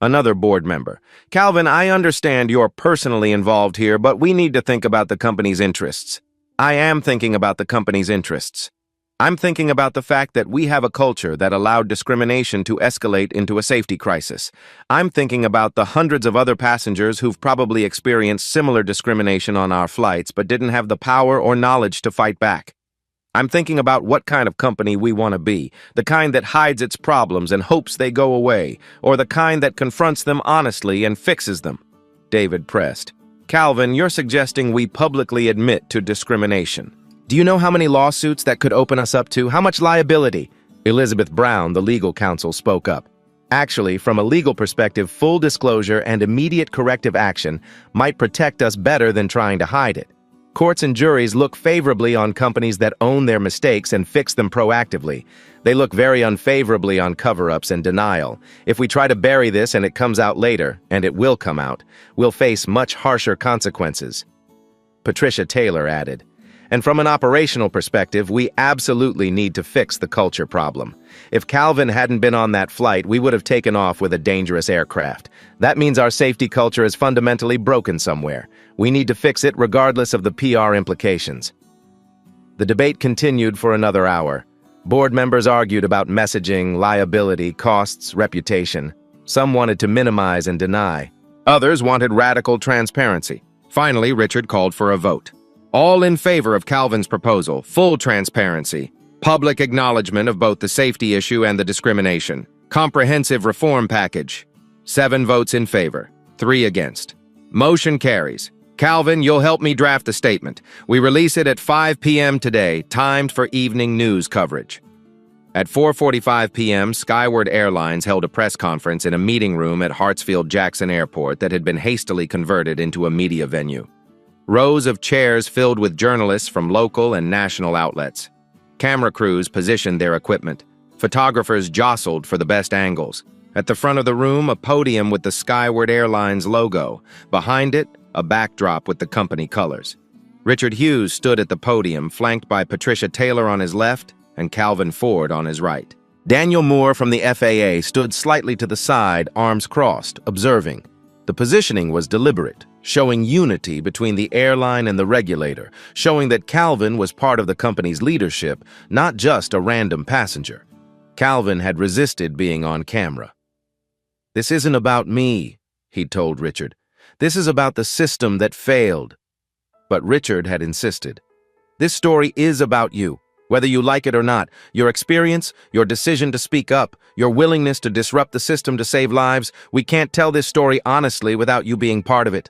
Another board member. Calvin, I understand you're personally involved here, but we need to think about the company's interests. I am thinking about the company's interests. I'm thinking about the fact that we have a culture that allowed discrimination to escalate into a safety crisis. I'm thinking about the hundreds of other passengers who've probably experienced similar discrimination on our flights but didn't have the power or knowledge to fight back. I'm thinking about what kind of company we want to be, the kind that hides its problems and hopes they go away, or the kind that confronts them honestly and fixes them. David pressed. Calvin, you're suggesting we publicly admit to discrimination. Do you know how many lawsuits that could open us up to? How much liability? Elizabeth Brown, the legal counsel, spoke up. Actually, from a legal perspective, full disclosure and immediate corrective action might protect us better than trying to hide it. Courts and juries look favorably on companies that own their mistakes and fix them proactively. They look very unfavorably on cover-ups and denial. If we try to bury this and it comes out later, and it will come out, we'll face much harsher consequences. Patricia Taylor added. And from an operational perspective, we absolutely need to fix the culture problem. If Calvin hadn't been on that flight, we would have taken off with a dangerous aircraft. That means our safety culture is fundamentally broken somewhere. We need to fix it regardless of the PR implications. The debate continued for another hour. Board members argued about messaging, liability, costs, reputation. Some wanted to minimize and deny. Others wanted radical transparency. Finally, Richard called for a vote. All in favor of Calvin's proposal, full transparency, public acknowledgement of both the safety issue and the discrimination, comprehensive reform package. 7 votes in favor, 3 against. Motion carries. Calvin, you'll help me draft the statement. We release it at 5 p.m. today, timed for evening news coverage. At 4:45 p.m., Skyward Airlines held a press conference in a meeting room at Hartsfield-Jackson Airport that had been hastily converted into a media venue. Rows of chairs filled with journalists from local and national outlets. Camera crews positioned their equipment. Photographers jostled for the best angles. At the front of the room, a podium with the Skyward Airlines logo. Behind it, a backdrop with the company colors. Richard Hughes stood at the podium, flanked by Patricia Taylor on his left and Calvin Ford on his right. Daniel Moore from the FAA stood slightly to the side, arms crossed, observing. The positioning was deliberate, showing unity between the airline and the regulator, showing that Calvin was part of the company's leadership, not just a random passenger. Calvin had resisted being on camera. "This isn't about me," he told Richard. "This is about the system that failed." But Richard had insisted. "This story is about you. Whether you like it or not, your experience, your decision to speak up, your willingness to disrupt the system to save lives, we can't tell this story honestly without you being part of it."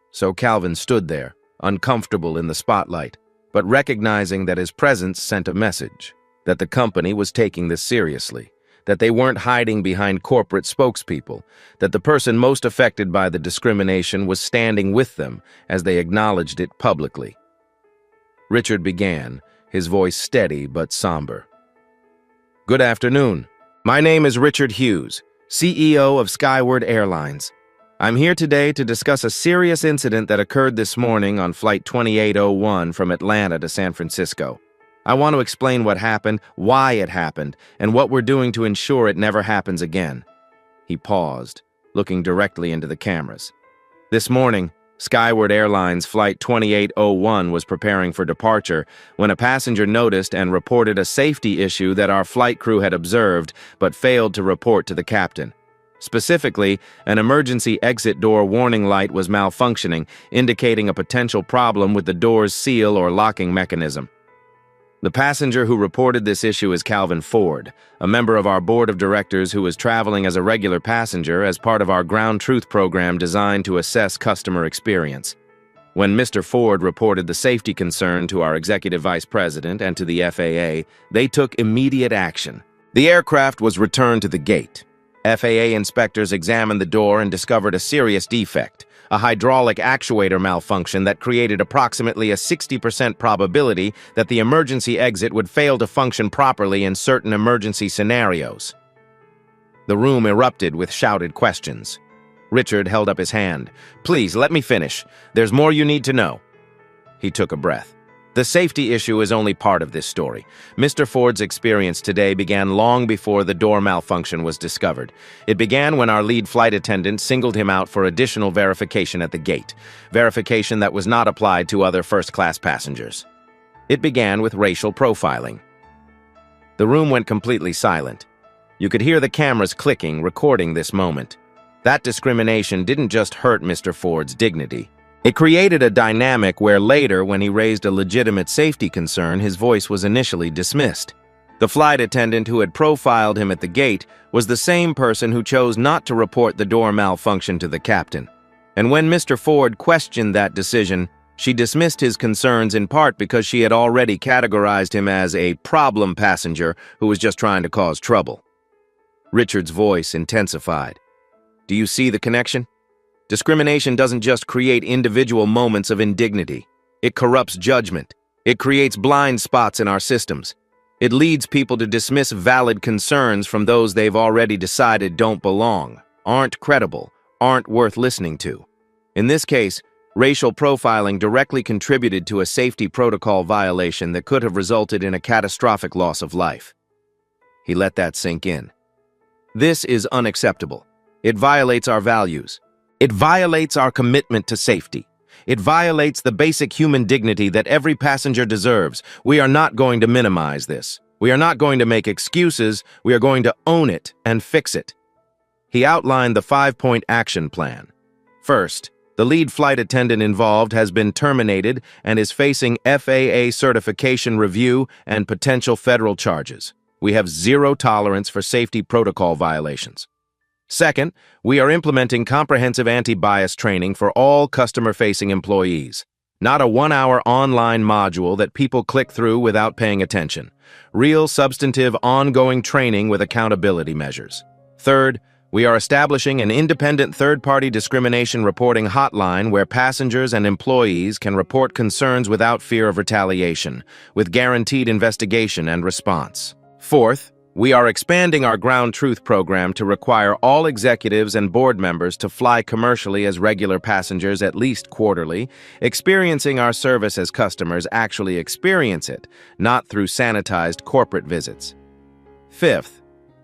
So Calvin stood there, uncomfortable in the spotlight, but recognizing that his presence sent a message, that the company was taking this seriously, that they weren't hiding behind corporate spokespeople, that the person most affected by the discrimination was standing with them as they acknowledged it publicly. Richard began, his voice steady but somber. "Good afternoon. My name is Richard Hughes, CEO of Skyward Airlines. I'm here today to discuss a serious incident that occurred this morning on Flight 2801 from Atlanta to San Francisco. I want to explain what happened, why it happened, and what we're doing to ensure it never happens again." He paused, looking directly into the cameras. This morning, Skyward Airlines Flight 2801 was preparing for departure when a passenger noticed and reported a safety issue that our flight crew had observed but failed to report to the captain. Specifically, an emergency exit door warning light was malfunctioning, indicating a potential problem with the door's seal or locking mechanism. The passenger who reported this issue is Calvin Ford, a member of our board of directors who was traveling as a regular passenger as part of our Ground Truth program designed to assess customer experience. When Mr. Ford reported the safety concern to our executive vice president and to the FAA, they took immediate action. The aircraft was returned to the gate. FAA inspectors examined the door and discovered a serious defect, a hydraulic actuator malfunction that created approximately a 60% probability that the emergency exit would fail to function properly in certain emergency scenarios. The room erupted with shouted questions. Richard held up his hand. "Please, let me finish. There's more you need to know." He took a breath. "The safety issue is only part of this story. Mr. Ford's experience today began long before the door malfunction was discovered. It began when our lead flight attendant singled him out for additional verification at the gate, verification that was not applied to other first-class passengers. It began with racial profiling." The room went completely silent. You could hear the cameras clicking, recording this moment. That discrimination didn't just hurt Mr. Ford's dignity. It created a dynamic where later, when he raised a legitimate safety concern, his voice was initially dismissed. The flight attendant who had profiled him at the gate was the same person who chose not to report the door malfunction to the captain. And when Mr. Ford questioned that decision, she dismissed his concerns in part because she had already categorized him as a problem passenger who was just trying to cause trouble. Richard's voice intensified. "Do you see the connection? Discrimination doesn't just create individual moments of indignity. It corrupts judgment. It creates blind spots in our systems. It leads people to dismiss valid concerns from those they've already decided don't belong, aren't credible, aren't worth listening to. In this case, racial profiling directly contributed to a safety protocol violation that could have resulted in a catastrophic loss of life." He let that sink in. "This is unacceptable. It violates our values. It violates our commitment to safety. It violates the basic human dignity that every passenger deserves. We are not going to minimize this. We are not going to make excuses. We are going to own it and fix it." He outlined the 5-point action plan. First, the lead flight attendant involved has been terminated and is facing FAA certification review and potential federal charges. We have zero tolerance for safety protocol violations. Second, we are implementing comprehensive anti-bias training for all customer-facing employees. Not a 1-hour online module that people click through without paying attention. Real, substantive, ongoing training with accountability measures. Third, we are establishing an independent third-party discrimination reporting hotline where passengers and employees can report concerns without fear of retaliation, with guaranteed investigation and response. Fourth, we are expanding our Ground Truth program to require all executives and board members to fly commercially as regular passengers at least quarterly, experiencing our service as customers actually experience it, not through sanitized corporate visits. Fifth,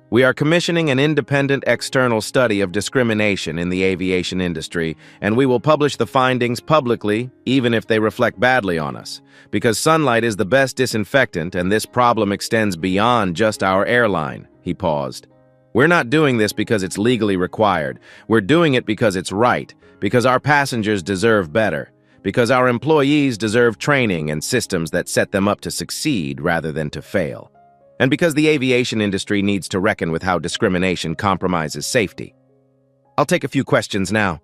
we are commissioning an independent external study of discrimination in the aviation industry, and we will publish the findings publicly, even if they reflect badly on us, because sunlight is the best disinfectant and this problem extends beyond just our airline. He paused. We're not doing this because it's legally required. We're doing it because it's right, because our passengers deserve better, because our employees deserve training and systems that set them up to succeed rather than to fail. And because the aviation industry needs to reckon with how discrimination compromises safety. I'll take a few questions now.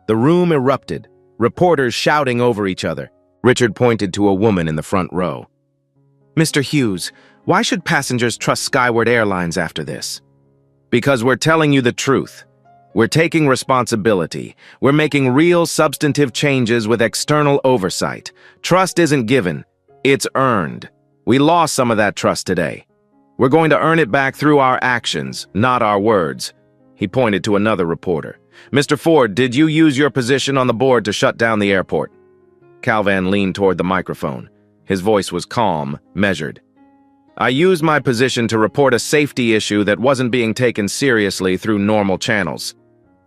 The room erupted, reporters shouting over each other. Richard pointed to a woman in the front row. Mr. Hughes, why should passengers trust Skyward Airlines after this? Because we're telling you the truth. We're taking responsibility. We're making real substantive changes with external oversight. Trust isn't given, it's earned. We lost some of that trust today. We're going to earn it back through our actions, not our words. He pointed to another reporter. Mr. Ford, did you use your position on the board to shut down the airport? Calvan leaned toward the microphone. His voice was calm, measured. I used my position to report a safety issue that wasn't being taken seriously through normal channels.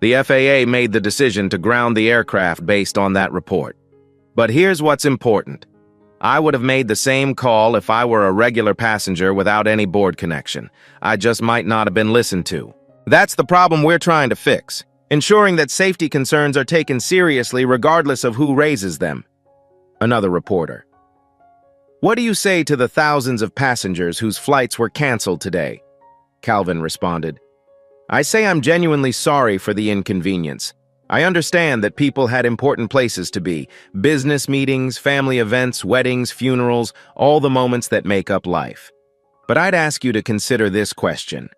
The FAA made the decision to ground the aircraft based on that report. But here's what's important. I would have made the same call if I were a regular passenger without any board connection. I just might not have been listened to. That's the problem we're trying to fix, ensuring that safety concerns are taken seriously regardless of who raises them. Another reporter. What do you say to the thousands of passengers whose flights were canceled today? Calvin responded. I say I'm genuinely sorry for the inconvenience. I understand that people had important places to be, business meetings, family events, weddings, funerals, all the moments that make up life. But I'd ask you to consider this question.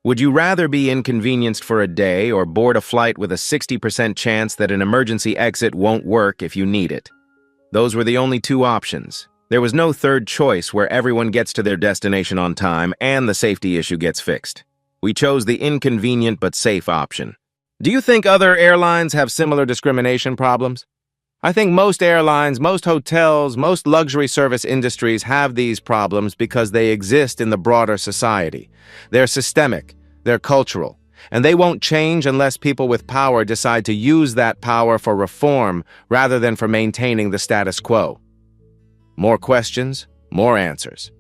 Would you rather be inconvenienced for a day or board a flight with a 60% chance that an emergency exit won't work if you need it? Those were the only two options. There was no third choice where everyone gets to their destination on time and the safety issue gets fixed. We chose the inconvenient but safe option. Do you think other airlines have similar discrimination problems? I think most airlines, most hotels, most luxury service industries have these problems because they exist in the broader society. They're systemic, they're cultural, and they won't change unless people with power decide to use that power for reform rather than for maintaining the status quo. More questions, more answers.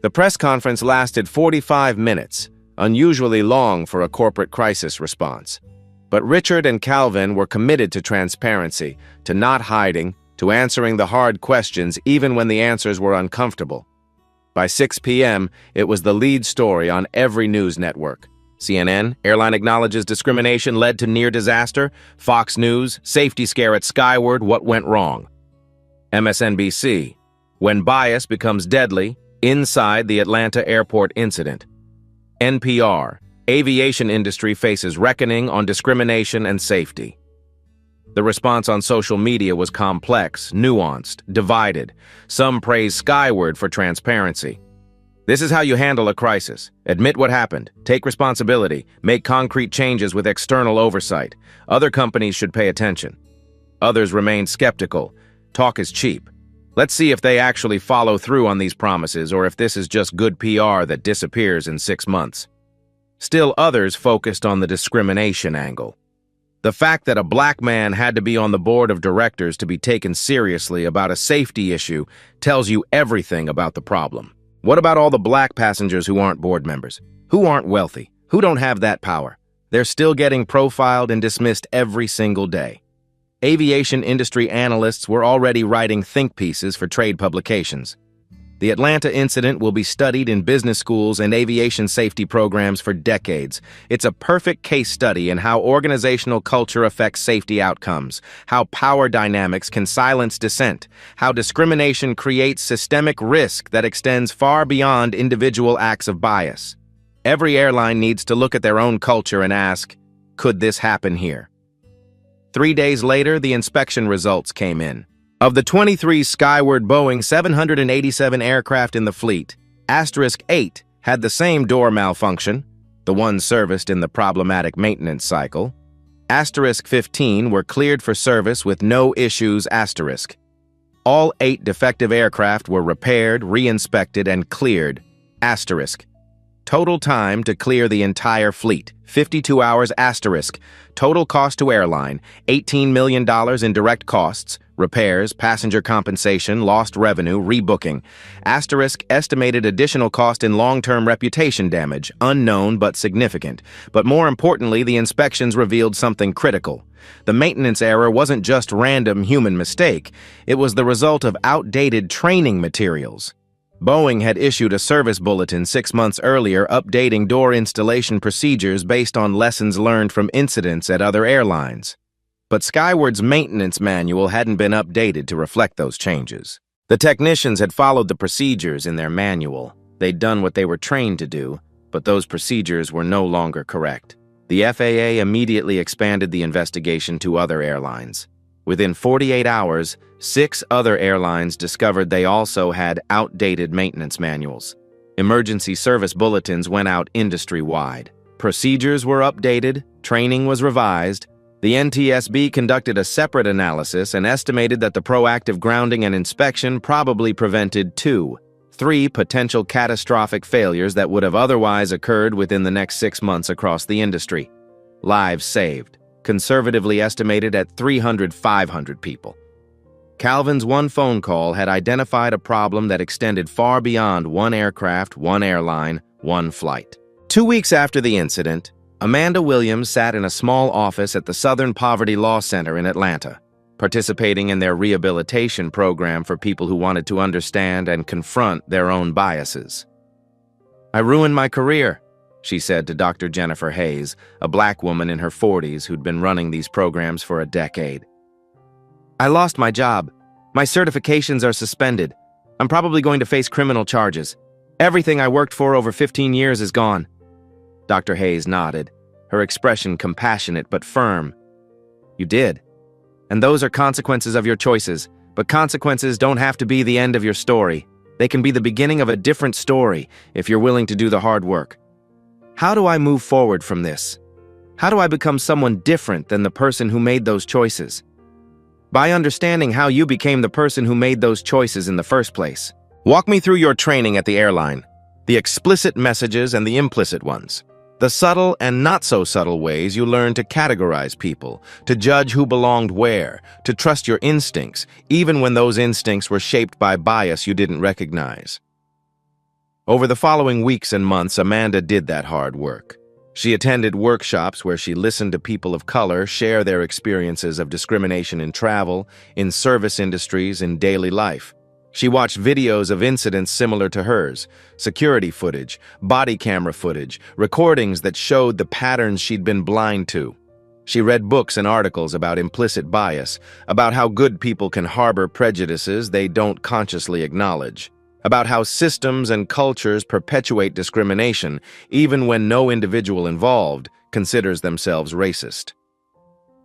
The press conference lasted 45 minutes, unusually long for a corporate crisis response. But Richard and Calvin were committed to transparency, to not hiding, to answering the hard questions even when the answers were uncomfortable. By 6 p.m., it was the lead story on every news network. CNN, airline acknowledges discrimination led to near disaster. Fox News, safety scare at Skyward, what went wrong? MSNBC, when bias becomes deadly, inside the Atlanta airport incident. NPR, aviation industry faces reckoning on discrimination and safety. The response on social media was complex, nuanced, divided. Some praised Skyward for transparency. This is how you handle a crisis. Admit what happened, take responsibility, make concrete changes with external oversight. Other companies should pay attention. Others remained skeptical. Talk is cheap. Let's see if they actually follow through on these promises or if this is just good PR that disappears in 6 months. Still others focused on the discrimination angle. The fact that a black man had to be on the board of directors to be taken seriously about a safety issue tells you everything about the problem. What about all the black passengers who aren't board members? Who aren't wealthy? Who don't have that power? They're still getting profiled and dismissed every single day. Aviation industry analysts were already writing think pieces for trade publications. The Atlanta incident will be studied in business schools and aviation safety programs for decades. It's a perfect case study in how organizational culture affects safety outcomes, how power dynamics can silence dissent, how discrimination creates systemic risk that extends far beyond individual acts of bias. Every airline needs to look at their own culture and ask, could this happen here? 3 days later, the inspection results came in. Of the 23 Skyward Boeing 787 aircraft in the fleet, *8 had the same door malfunction, the one serviced in the problematic maintenance cycle. *15 were cleared for service with no issues *. All 8 defective aircraft were repaired, re-inspected, and cleared *. Total time to clear the entire fleet, 52 hours *. Total cost to airline, $18 million in direct costs, repairs, passenger compensation, lost revenue, rebooking. * estimated additional cost in long-term reputation damage, unknown but significant. But more importantly, the inspections revealed something critical. The maintenance error wasn't just random human mistake. It was the result of outdated training materials. Boeing had issued a service bulletin 6 months earlier updating door installation procedures based on lessons learned from incidents at other airlines. But Skyward's maintenance manual hadn't been updated to reflect those changes. The technicians had followed the procedures in their manual. They'd done what they were trained to do, but those procedures were no longer correct. The FAA immediately expanded the investigation to other airlines. Within 48 hours, 6 other airlines discovered they also had outdated maintenance manuals. Emergency service bulletins went out industry-wide. Procedures were updated, training was revised. The NTSB conducted a separate analysis and estimated that the proactive grounding and inspection probably prevented 3 potential catastrophic failures that would have otherwise occurred within the next 6 months across the industry. Lives saved, conservatively estimated at 300-500 people. Calvin's one phone call had identified a problem that extended far beyond one aircraft, one airline, one flight. 2 weeks after the incident, Amanda Williams sat in a small office at the Southern Poverty Law Center in Atlanta, participating in their rehabilitation program for people who wanted to understand and confront their own biases. "I ruined my career," she said to Dr. Jennifer Hayes, a black woman in her 40s who'd been running these programs for a decade. "I lost my job. My certifications are suspended. I'm probably going to face criminal charges. Everything I worked for over 15 years is gone." Dr. Hayes nodded, her expression compassionate but firm. "You did. And those are consequences of your choices, but consequences don't have to be the end of your story. They can be the beginning of a different story if you're willing to do the hard work. How do I move forward from this? How do I become someone different than the person who made those choices? By understanding how you became the person who made those choices in the first place. Walk me through your training at the airline, the explicit messages and the implicit ones. The subtle and not-so-subtle ways you learned to categorize people, to judge who belonged where, to trust your instincts, even when those instincts were shaped by bias you didn't recognize." Over the following weeks and months, Amanda did that hard work. She attended workshops where she listened to people of color share their experiences of discrimination in travel, in service industries, in daily life. She watched videos of incidents similar to hers, security footage, body camera footage, recordings that showed the patterns she'd been blind to. She read books and articles about implicit bias, about how good people can harbor prejudices they don't consciously acknowledge, about how systems and cultures perpetuate discrimination even when no individual involved considers themselves racist.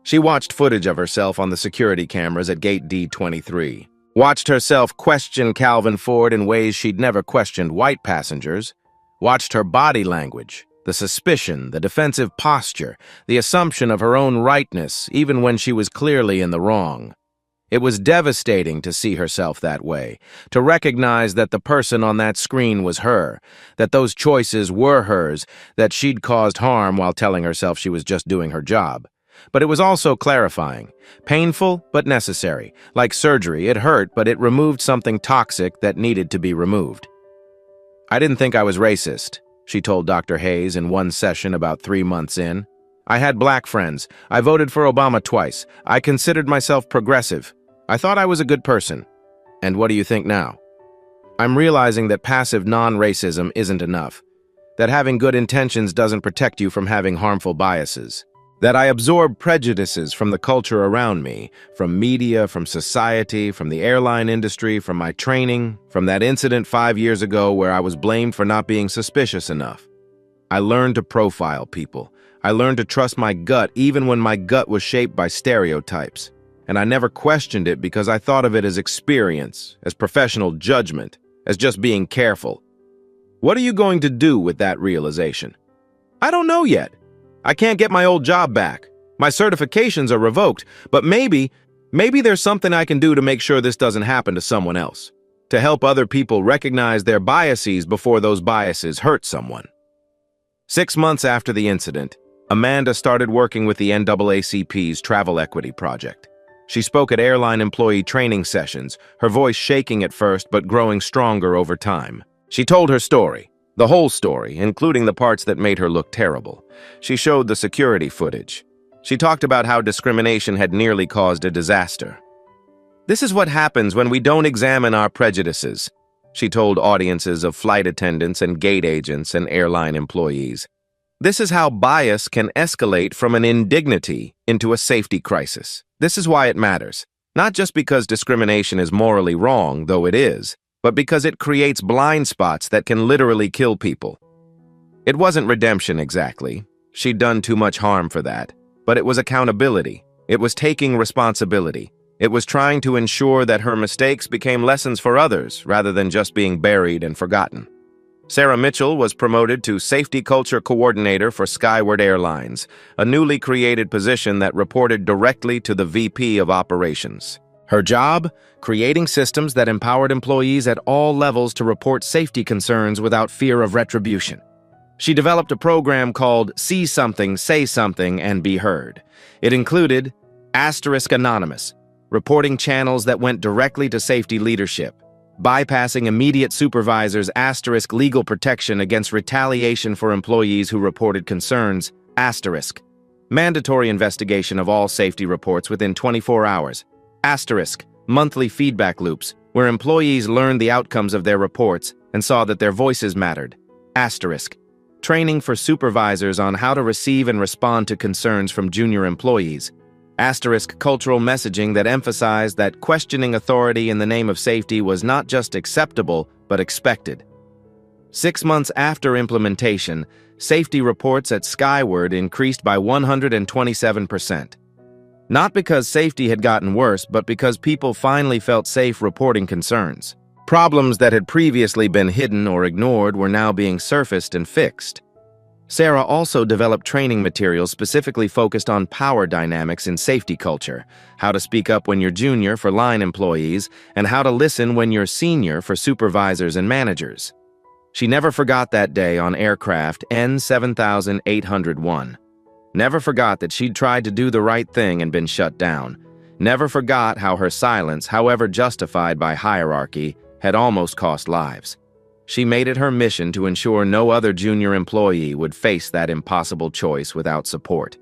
She watched footage of herself on the security cameras at Gate D23. Watched herself question Calvin Ford in ways she'd never questioned white passengers. Watched her body language, the suspicion, the defensive posture, the assumption of her own rightness, even when she was clearly in the wrong. It was devastating to see herself that way, to recognize that the person on that screen was her, that those choices were hers, that she'd caused harm while telling herself she was just doing her job. But it was also clarifying. Painful, but necessary. Like surgery, it hurt, but it removed something toxic that needed to be removed. "I didn't think I was racist," she told Dr. Hayes in one session about 3 months in. "I had black friends. I voted for Obama twice. I considered myself progressive. I thought I was a good person. And what do you think now?" I'm realizing that passive non-racism isn't enough, that having good intentions doesn't protect you from having harmful biases, that I absorb prejudices from the culture around me, from media, from society, from the airline industry, from my training, from that incident 5 years ago where I was blamed for not being suspicious enough. I learned to profile people. I learned to trust my gut even when my gut was shaped by stereotypes. And I never questioned it because I thought of it as experience, as professional judgment, as just being careful. What are you going to do with that realization? I don't know yet. I can't get my old job back. My certifications are revoked, but maybe there's something I can do to make sure this doesn't happen to someone else, to help other people recognize their biases before those biases hurt someone. 6 months after the incident, Amanda started working with the NAACP's Travel Equity Project. She spoke at airline employee training sessions, her voice shaking at first but growing stronger over time. She told her story, the whole story, including the parts that made her look terrible. She showed the security footage. She talked about how discrimination had nearly caused a disaster. This is what happens when we don't examine our prejudices, she told audiences of flight attendants and gate agents and airline employees. This is how bias can escalate from an indignity into a safety crisis. This is why it matters, not just because discrimination is morally wrong, though it is, but because it creates blind spots that can literally kill people. It wasn't redemption exactly. She'd done too much harm for that. But it was accountability. It was taking responsibility. It was trying to ensure that her mistakes became lessons for others rather than just being buried and forgotten. Sarah Mitchell was promoted to Safety Culture Coordinator for Skyward Airlines, a newly created position that reported directly to the VP of Operations. Her job? Creating systems that empowered employees at all levels to report safety concerns without fear of retribution. She developed a program called See Something, Say Something, and Be Heard. It included *Anonymous, reporting channels that went directly to safety leadership, bypassing immediate supervisors' legal protection against retaliation for employees who reported concerns, mandatory investigation of all safety reports within 24 hours, monthly feedback loops, where employees learned the outcomes of their reports and saw that their voices mattered, training for supervisors on how to receive and respond to concerns from junior employees, cultural messaging that emphasized that questioning authority in the name of safety was not just acceptable, but expected. 6 months after implementation, safety reports at Skyward increased by 127%. Not because safety had gotten worse, but because people finally felt safe reporting concerns. Problems that had previously been hidden or ignored were now being surfaced and fixed. Sarah also developed training materials specifically focused on power dynamics in safety culture, how to speak up when you're junior for line employees, and how to listen when you're senior for supervisors and managers. She never forgot that day on aircraft N7801. Never forgot that she'd tried to do the right thing and been shut down. Never forgot how her silence, however justified by hierarchy, had almost cost lives. She made it her mission to ensure no other junior employee would face that impossible choice without support.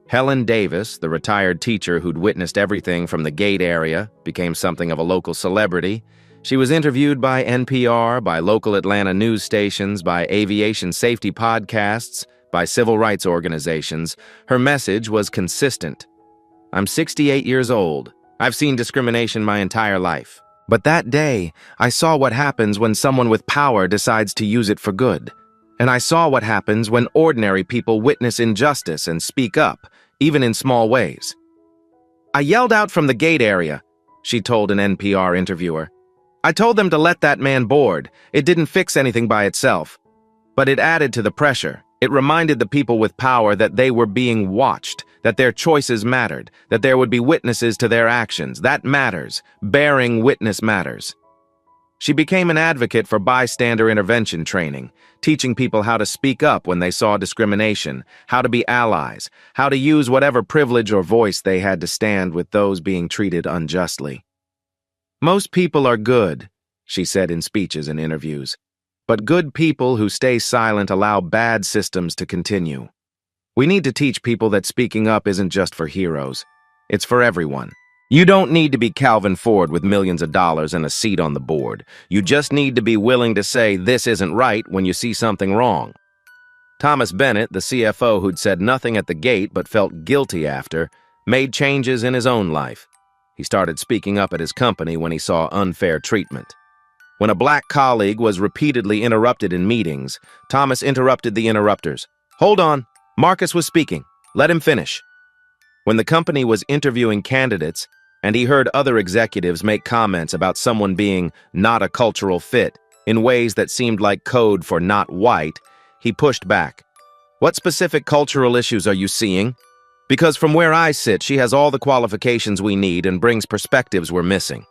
Helen Davis, the retired teacher who'd witnessed everything from the gate area, became something of a local celebrity. She was interviewed by NPR, by local Atlanta news stations, by aviation safety podcasts, by civil rights organizations. Her message was consistent. I'm 68 years old. I've seen discrimination my entire life. But that day, I saw what happens when someone with power decides to use it for good. And I saw what happens when ordinary people witness injustice and speak up, even in small ways. I yelled out from the gate area, she told an NPR interviewer. I told them to let that man board. It didn't fix anything by itself. But it added to the pressure. It reminded the people with power that they were being watched, that their choices mattered, that there would be witnesses to their actions. That matters. Bearing witness matters. She became an advocate for bystander intervention training, teaching people how to speak up when they saw discrimination, how to be allies, how to use whatever privilege or voice they had to stand with those being treated unjustly. Most people are good, she said in speeches and interviews. But good people who stay silent allow bad systems to continue. We need to teach people that speaking up isn't just for heroes. It's for everyone. You don't need to be Calvin Ford with millions of dollars and a seat on the board. You just need to be willing to say this isn't right when you see something wrong. Thomas Bennett, the CFO who'd said nothing at the gate but felt guilty after, made changes in his own life. He started speaking up at his company when he saw unfair treatment. When a black colleague was repeatedly interrupted in meetings, Thomas interrupted the interrupters. "Hold on, Marcus was speaking. Let him finish." When the company was interviewing candidates, and he heard other executives make comments about someone being not a cultural fit in ways that seemed like code for not white, he pushed back. "What specific cultural issues are you seeing? Because from where I sit, she has all the qualifications we need and brings perspectives we're missing."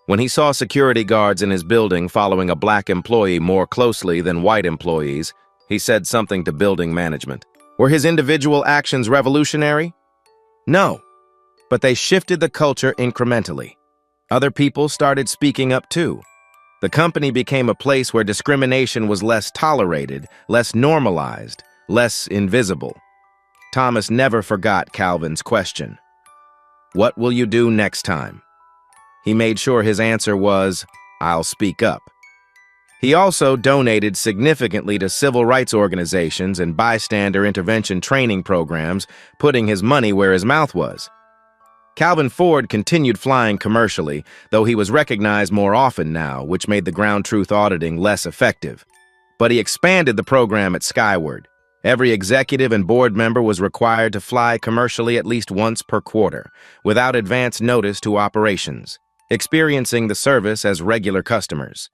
When he saw security guards in his building following a black employee more closely than white employees, he said something to building management. Were his individual actions revolutionary? No, but they shifted the culture incrementally. Other people started speaking up too. The company became a place where discrimination was less tolerated, less normalized, less invisible. Thomas never forgot Calvin's question. What will you do next time? He made sure his answer was, I'll speak up. He also donated significantly to civil rights organizations and bystander intervention training programs, putting his money where his mouth was. Calvin Ford continued flying commercially, though he was recognized more often now, which made the ground truth auditing less effective. But he expanded the program at Skyward. Every executive and board member was required to fly commercially at least once per quarter, without advance notice to operations, experiencing the service as regular customers.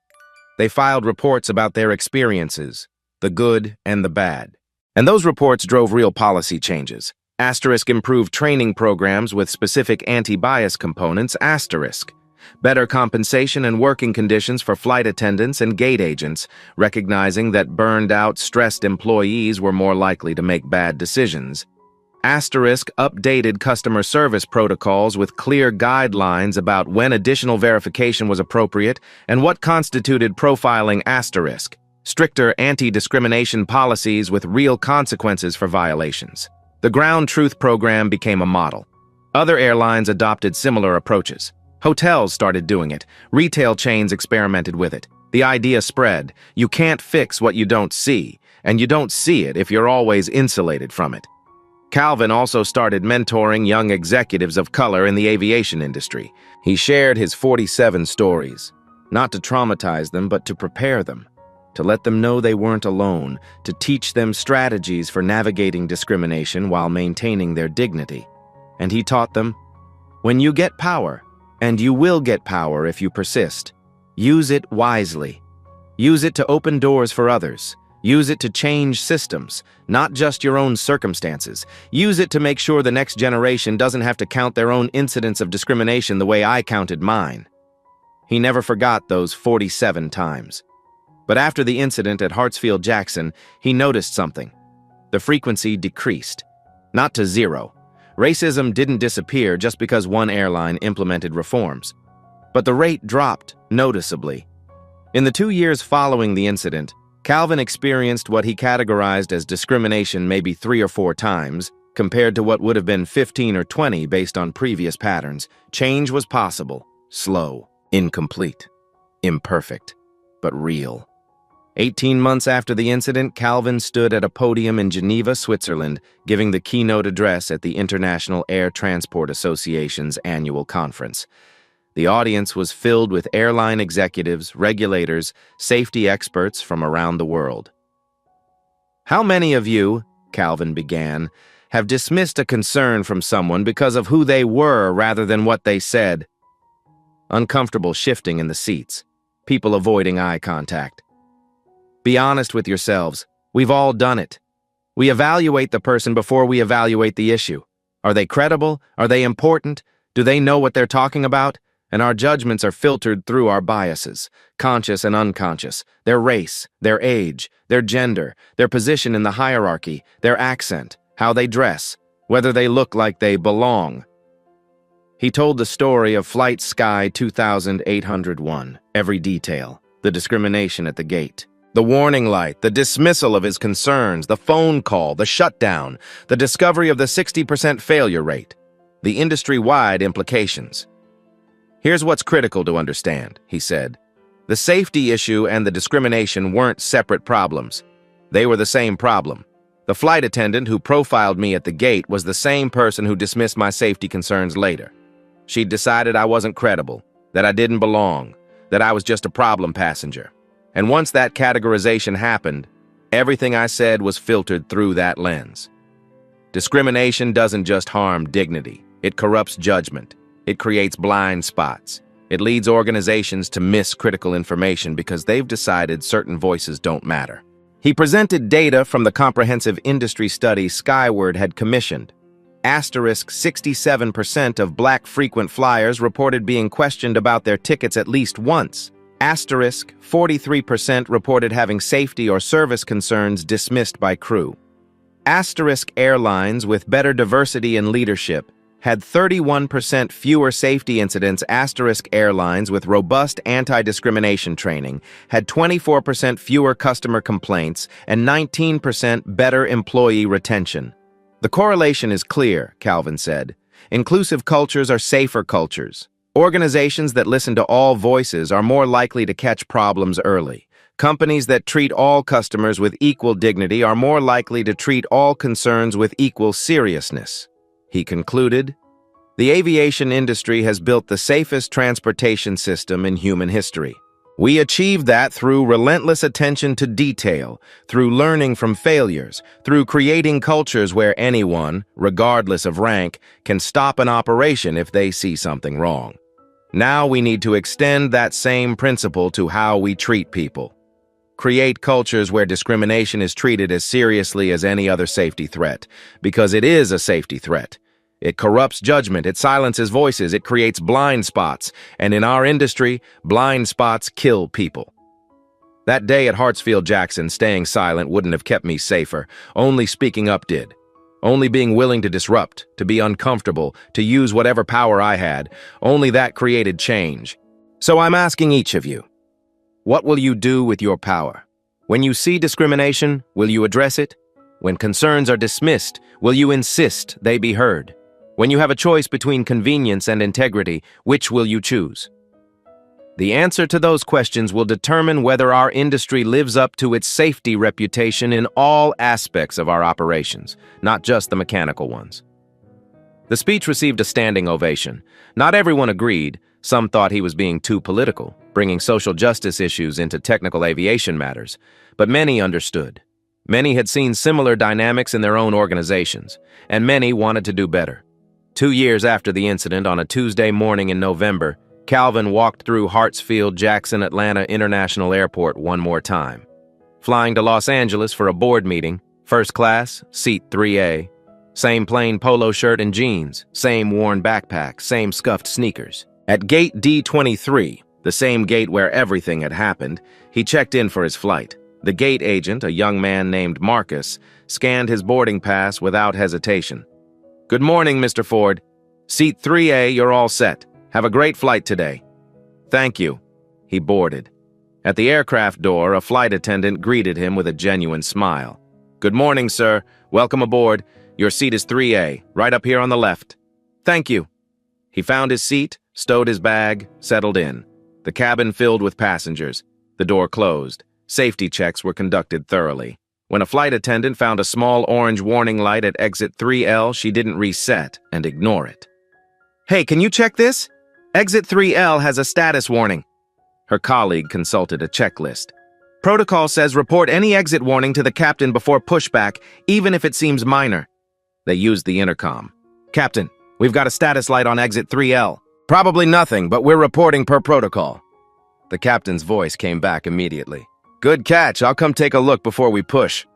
They filed reports about their experiences, the good and the bad. And those reports drove real policy changes. Asterisk improved training programs with specific anti-bias components, asterisk. Better compensation and working conditions for flight attendants and gate agents, recognizing that burned-out, stressed employees were more likely to make bad decisions. Asterisk updated customer service protocols with clear guidelines about when additional verification was appropriate and what constituted profiling, asterisk. Stricter anti-discrimination policies with real consequences for violations. The Ground Truth program became a model. Other airlines adopted similar approaches. Hotels started doing it. Retail chains experimented with it. The idea spread. You can't fix what you don't see, and you don't see it if you're always insulated from it. Calvin also started mentoring young executives of color in the aviation industry. He shared his 47 stories, not to traumatize them, but to prepare them, to let them know they weren't alone, to teach them strategies for navigating discrimination while maintaining their dignity. And he taught them, when you get power, and you will get power if you persist, use it wisely. Use it to open doors for others. Use it to change systems, not just your own circumstances. Use it to make sure the next generation doesn't have to count their own incidents of discrimination the way I counted mine. He never forgot those 47 times. But after the incident at Hartsfield-Jackson, he noticed something. The frequency decreased. Not to zero. Racism didn't disappear just because one airline implemented reforms. But the rate dropped noticeably. In the 2 years following the incident, Calvin experienced what he categorized as discrimination maybe 3 or 4 times, compared to what would have been 15 or 20 based on previous patterns. Change was possible, slow, incomplete, imperfect, but real. 18 months after the incident, Calvin stood at a podium in Geneva, Switzerland, giving the keynote address at the International Air Transport Association's annual conference. The audience was filled with airline executives, regulators, safety experts from around the world. How many of you, Calvin began, have dismissed a concern from someone because of who they were rather than what they said? Uncomfortable shifting in the seats, people avoiding eye contact. Be honest with yourselves. We've all done it. We evaluate the person before we evaluate the issue. Are they credible? Are they important? Do they know what they're talking about? And our judgments are filtered through our biases, conscious and unconscious, their race, their age, their gender, their position in the hierarchy, their accent, how they dress, whether they look like they belong. He told the story of Flight Sky 2801, every detail, the discrimination at the gate. The warning light, the dismissal of his concerns, the phone call, the shutdown, the discovery of the 60% failure rate. the industry-wide implications. Here's what's critical to understand, he said. The safety issue and the discrimination weren't separate problems. They were the same problem. The flight attendant who profiled me at the gate was the same person who dismissed my safety concerns later. She'd decided I wasn't credible, that I didn't belong, that I was just a problem passenger. And once that categorization happened, everything I said was filtered through that lens. Discrimination doesn't just harm dignity. It corrupts judgment. It creates blind spots. It leads organizations to miss critical information because they've decided certain voices don't matter. He presented data from the comprehensive industry study Skyward had commissioned. 67% of Black frequent flyers reported being questioned about their tickets at least once. 43% reported having safety or service concerns dismissed by crew. Airlines with better diversity in leadership had 31% fewer safety incidents. Airlines with robust anti-discrimination training had 24% fewer customer complaints and 19% better employee retention. The correlation is clear, Calvin said. Inclusive cultures are safer cultures. Organizations that listen to all voices are more likely to catch problems early. Companies that treat all customers with equal dignity are more likely to treat all concerns with equal seriousness. He concluded, the aviation industry has built the safest transportation system in human history. We achieved that through relentless attention to detail, through learning from failures, through creating cultures where anyone, regardless of rank, can stop an operation if they see something wrong. Now we need to extend that same principle to how we treat people. Create cultures where discrimination is treated as seriously as any other safety threat, because it is a safety threat. It corrupts judgment, it silences voices, it creates blind spots, and in our industry, blind spots kill people. That day at Hartsfield-Jackson, staying silent wouldn't have kept me safer. Only speaking up did. Only being willing to disrupt, to be uncomfortable, to use whatever power I had, only that created change. So I'm asking each of you, what will you do with your power? When you see discrimination, will you address it? When concerns are dismissed, will you insist they be heard? When you have a choice between convenience and integrity, which will you choose? The answer to those questions will determine whether our industry lives up to its safety reputation in all aspects of our operations, not just the mechanical ones. The speech received a standing ovation. Not everyone agreed. Some thought he was being too political, bringing social justice issues into technical aviation matters. But many understood. Many had seen similar dynamics in their own organizations, and many wanted to do better. 2 years after the incident, on a Tuesday morning in November, Calvin walked through Hartsfield-Jackson Atlanta International Airport one more time. Flying to Los Angeles for a board meeting, first class, seat 3A. Same plain polo shirt and jeans, same worn backpack, same scuffed sneakers. At gate D23, the same gate where everything had happened, he checked in for his flight. The gate agent, a young man named Marcus, scanned his boarding pass without hesitation. Good morning, Mr. Ford. Seat 3A, you're all set. Have a great flight today. Thank you. He boarded. At the aircraft door, a flight attendant greeted him with a genuine smile. Good morning, sir. Welcome aboard. Your seat is 3A, right up here on the left. Thank you. He found his seat, stowed his bag, settled in. The cabin filled with passengers. The door closed. Safety checks were conducted thoroughly. When a flight attendant found a small orange warning light at exit 3L, she didn't reset and ignore it. Hey, can you check this? Exit 3L has a status warning. Her colleague consulted a checklist. Protocol says report any exit warning to the captain before pushback, even if it seems minor. They used the intercom. Captain, we've got a status light on exit 3L. Probably nothing, but we're reporting per protocol. The captain's voice came back immediately. Good catch, I'll come take a look before we push.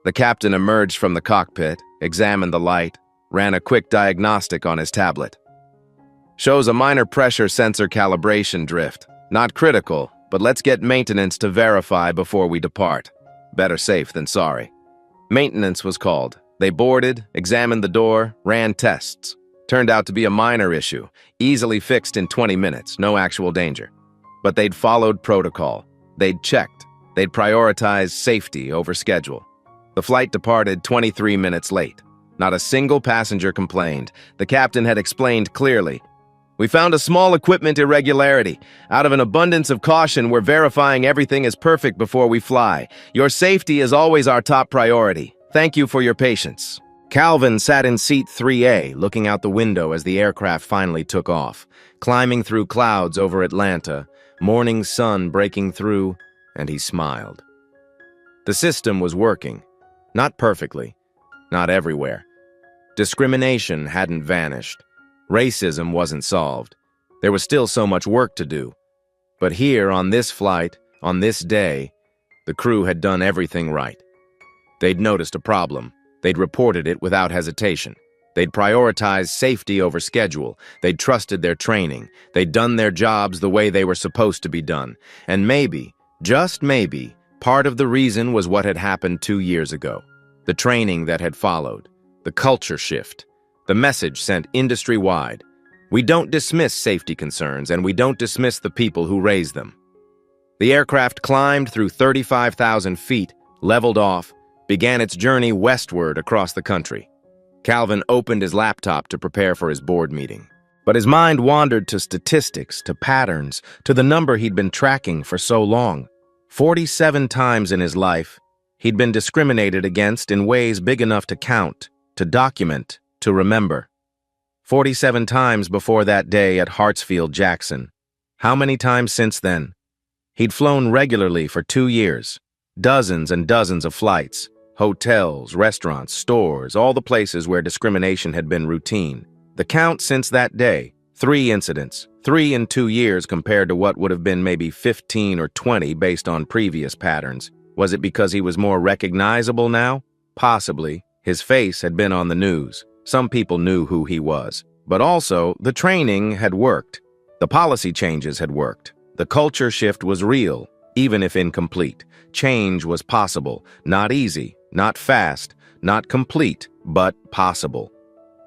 The captain emerged from the cockpit, examined the light, ran a quick diagnostic on his tablet. Shows a minor pressure sensor calibration drift. Not critical, but let's get maintenance to verify before we depart. Better safe than sorry. Maintenance was called. They boarded, examined the door, ran tests. Turned out to be a minor issue, easily fixed in 20 minutes, no actual danger. But they'd followed protocol. They'd checked. They'd prioritized safety over schedule. The flight departed 23 minutes late. Not a single passenger complained. The captain had explained clearly. "We found a small equipment irregularity. Out of an abundance of caution, we're verifying everything is perfect before we fly. Your safety is always our top priority. Thank you for your patience." Calvin sat in seat 3A, looking out the window as the aircraft finally took off, climbing through clouds over Atlanta, morning sun breaking through, and he smiled. The system was working. Not perfectly. Not everywhere. Discrimination hadn't vanished. Racism wasn't solved. There was still so much work to do. But here, on this flight, on this day, the crew had done everything right. They'd noticed a problem. They'd reported it without hesitation. They'd prioritized safety over schedule. They'd trusted their training. They'd done their jobs the way they were supposed to be done. And maybe, just maybe, part of the reason was what had happened 2 years ago. The training that had followed. The culture shift. The message sent industry-wide. We don't dismiss safety concerns, and we don't dismiss the people who raise them. The aircraft climbed through 35,000 feet, leveled off, began its journey westward across the country. Calvin opened his laptop to prepare for his board meeting. But his mind wandered to statistics, to patterns, to the number he'd been tracking for so long. 47 times in his life, he'd been discriminated against in ways big enough to count, to document, to remember. 47 times before that day at Hartsfield-Jackson. How many times since then? He'd flown regularly for 2 years. Dozens and dozens of flights. Hotels, restaurants, stores, all the places where discrimination had been routine. The count since that day, 3 incidents, 3 in 2 years compared to what would have been maybe 15 or 20 based on previous patterns. Was it because he was more recognizable now? Possibly. His face had been on the news. Some people knew who he was. But also, the training had worked. The policy changes had worked. The culture shift was real, even if incomplete. Change was possible, not easy, not fast, not complete, but possible.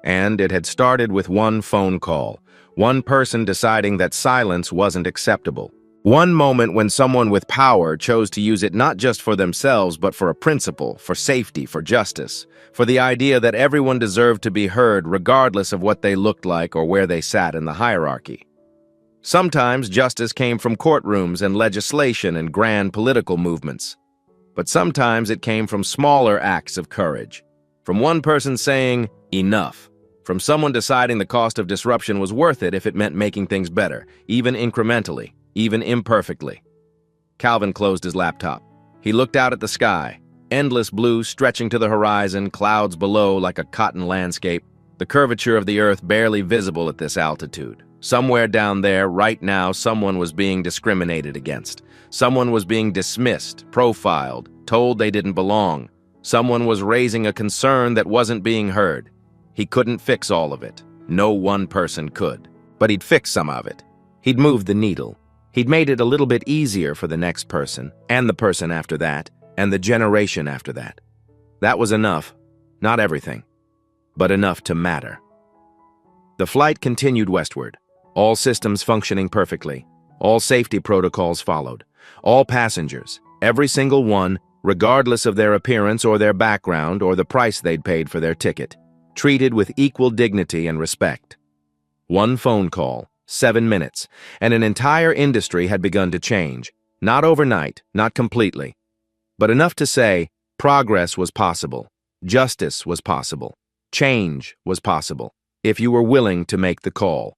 And it had started with one phone call, one person deciding that silence wasn't acceptable. One moment when someone with power chose to use it not just for themselves, but for a principle, for safety, for justice, for the idea that everyone deserved to be heard regardless of what they looked like or where they sat in the hierarchy. Sometimes justice came from courtrooms and legislation and grand political movements. But sometimes it came from smaller acts of courage. From one person saying, "Enough." From someone deciding the cost of disruption was worth it if it meant making things better, even incrementally, even imperfectly. Calvin closed his laptop. He looked out at the sky. Endless blue stretching to the horizon, clouds below like a cotton landscape. The curvature of the earth barely visible at this altitude. Somewhere down there, right now, someone was being discriminated against. Someone was being dismissed, profiled, told they didn't belong. Someone was raising a concern that wasn't being heard. He couldn't fix all of it. No one person could. But he'd fix some of it. He'd moved the needle. He'd made it a little bit easier for the next person, and the person after that, and the generation after that. That was enough. Not everything, but enough to matter. The flight continued westward. All systems functioning perfectly. All safety protocols followed. All passengers, every single one, regardless of their appearance or their background or the price they'd paid for their ticket, treated with equal dignity and respect. One phone call, 7 minutes, and an entire industry had begun to change. Not overnight, not completely, but enough to say progress was possible, justice was possible, change was possible, if you were willing to make the call.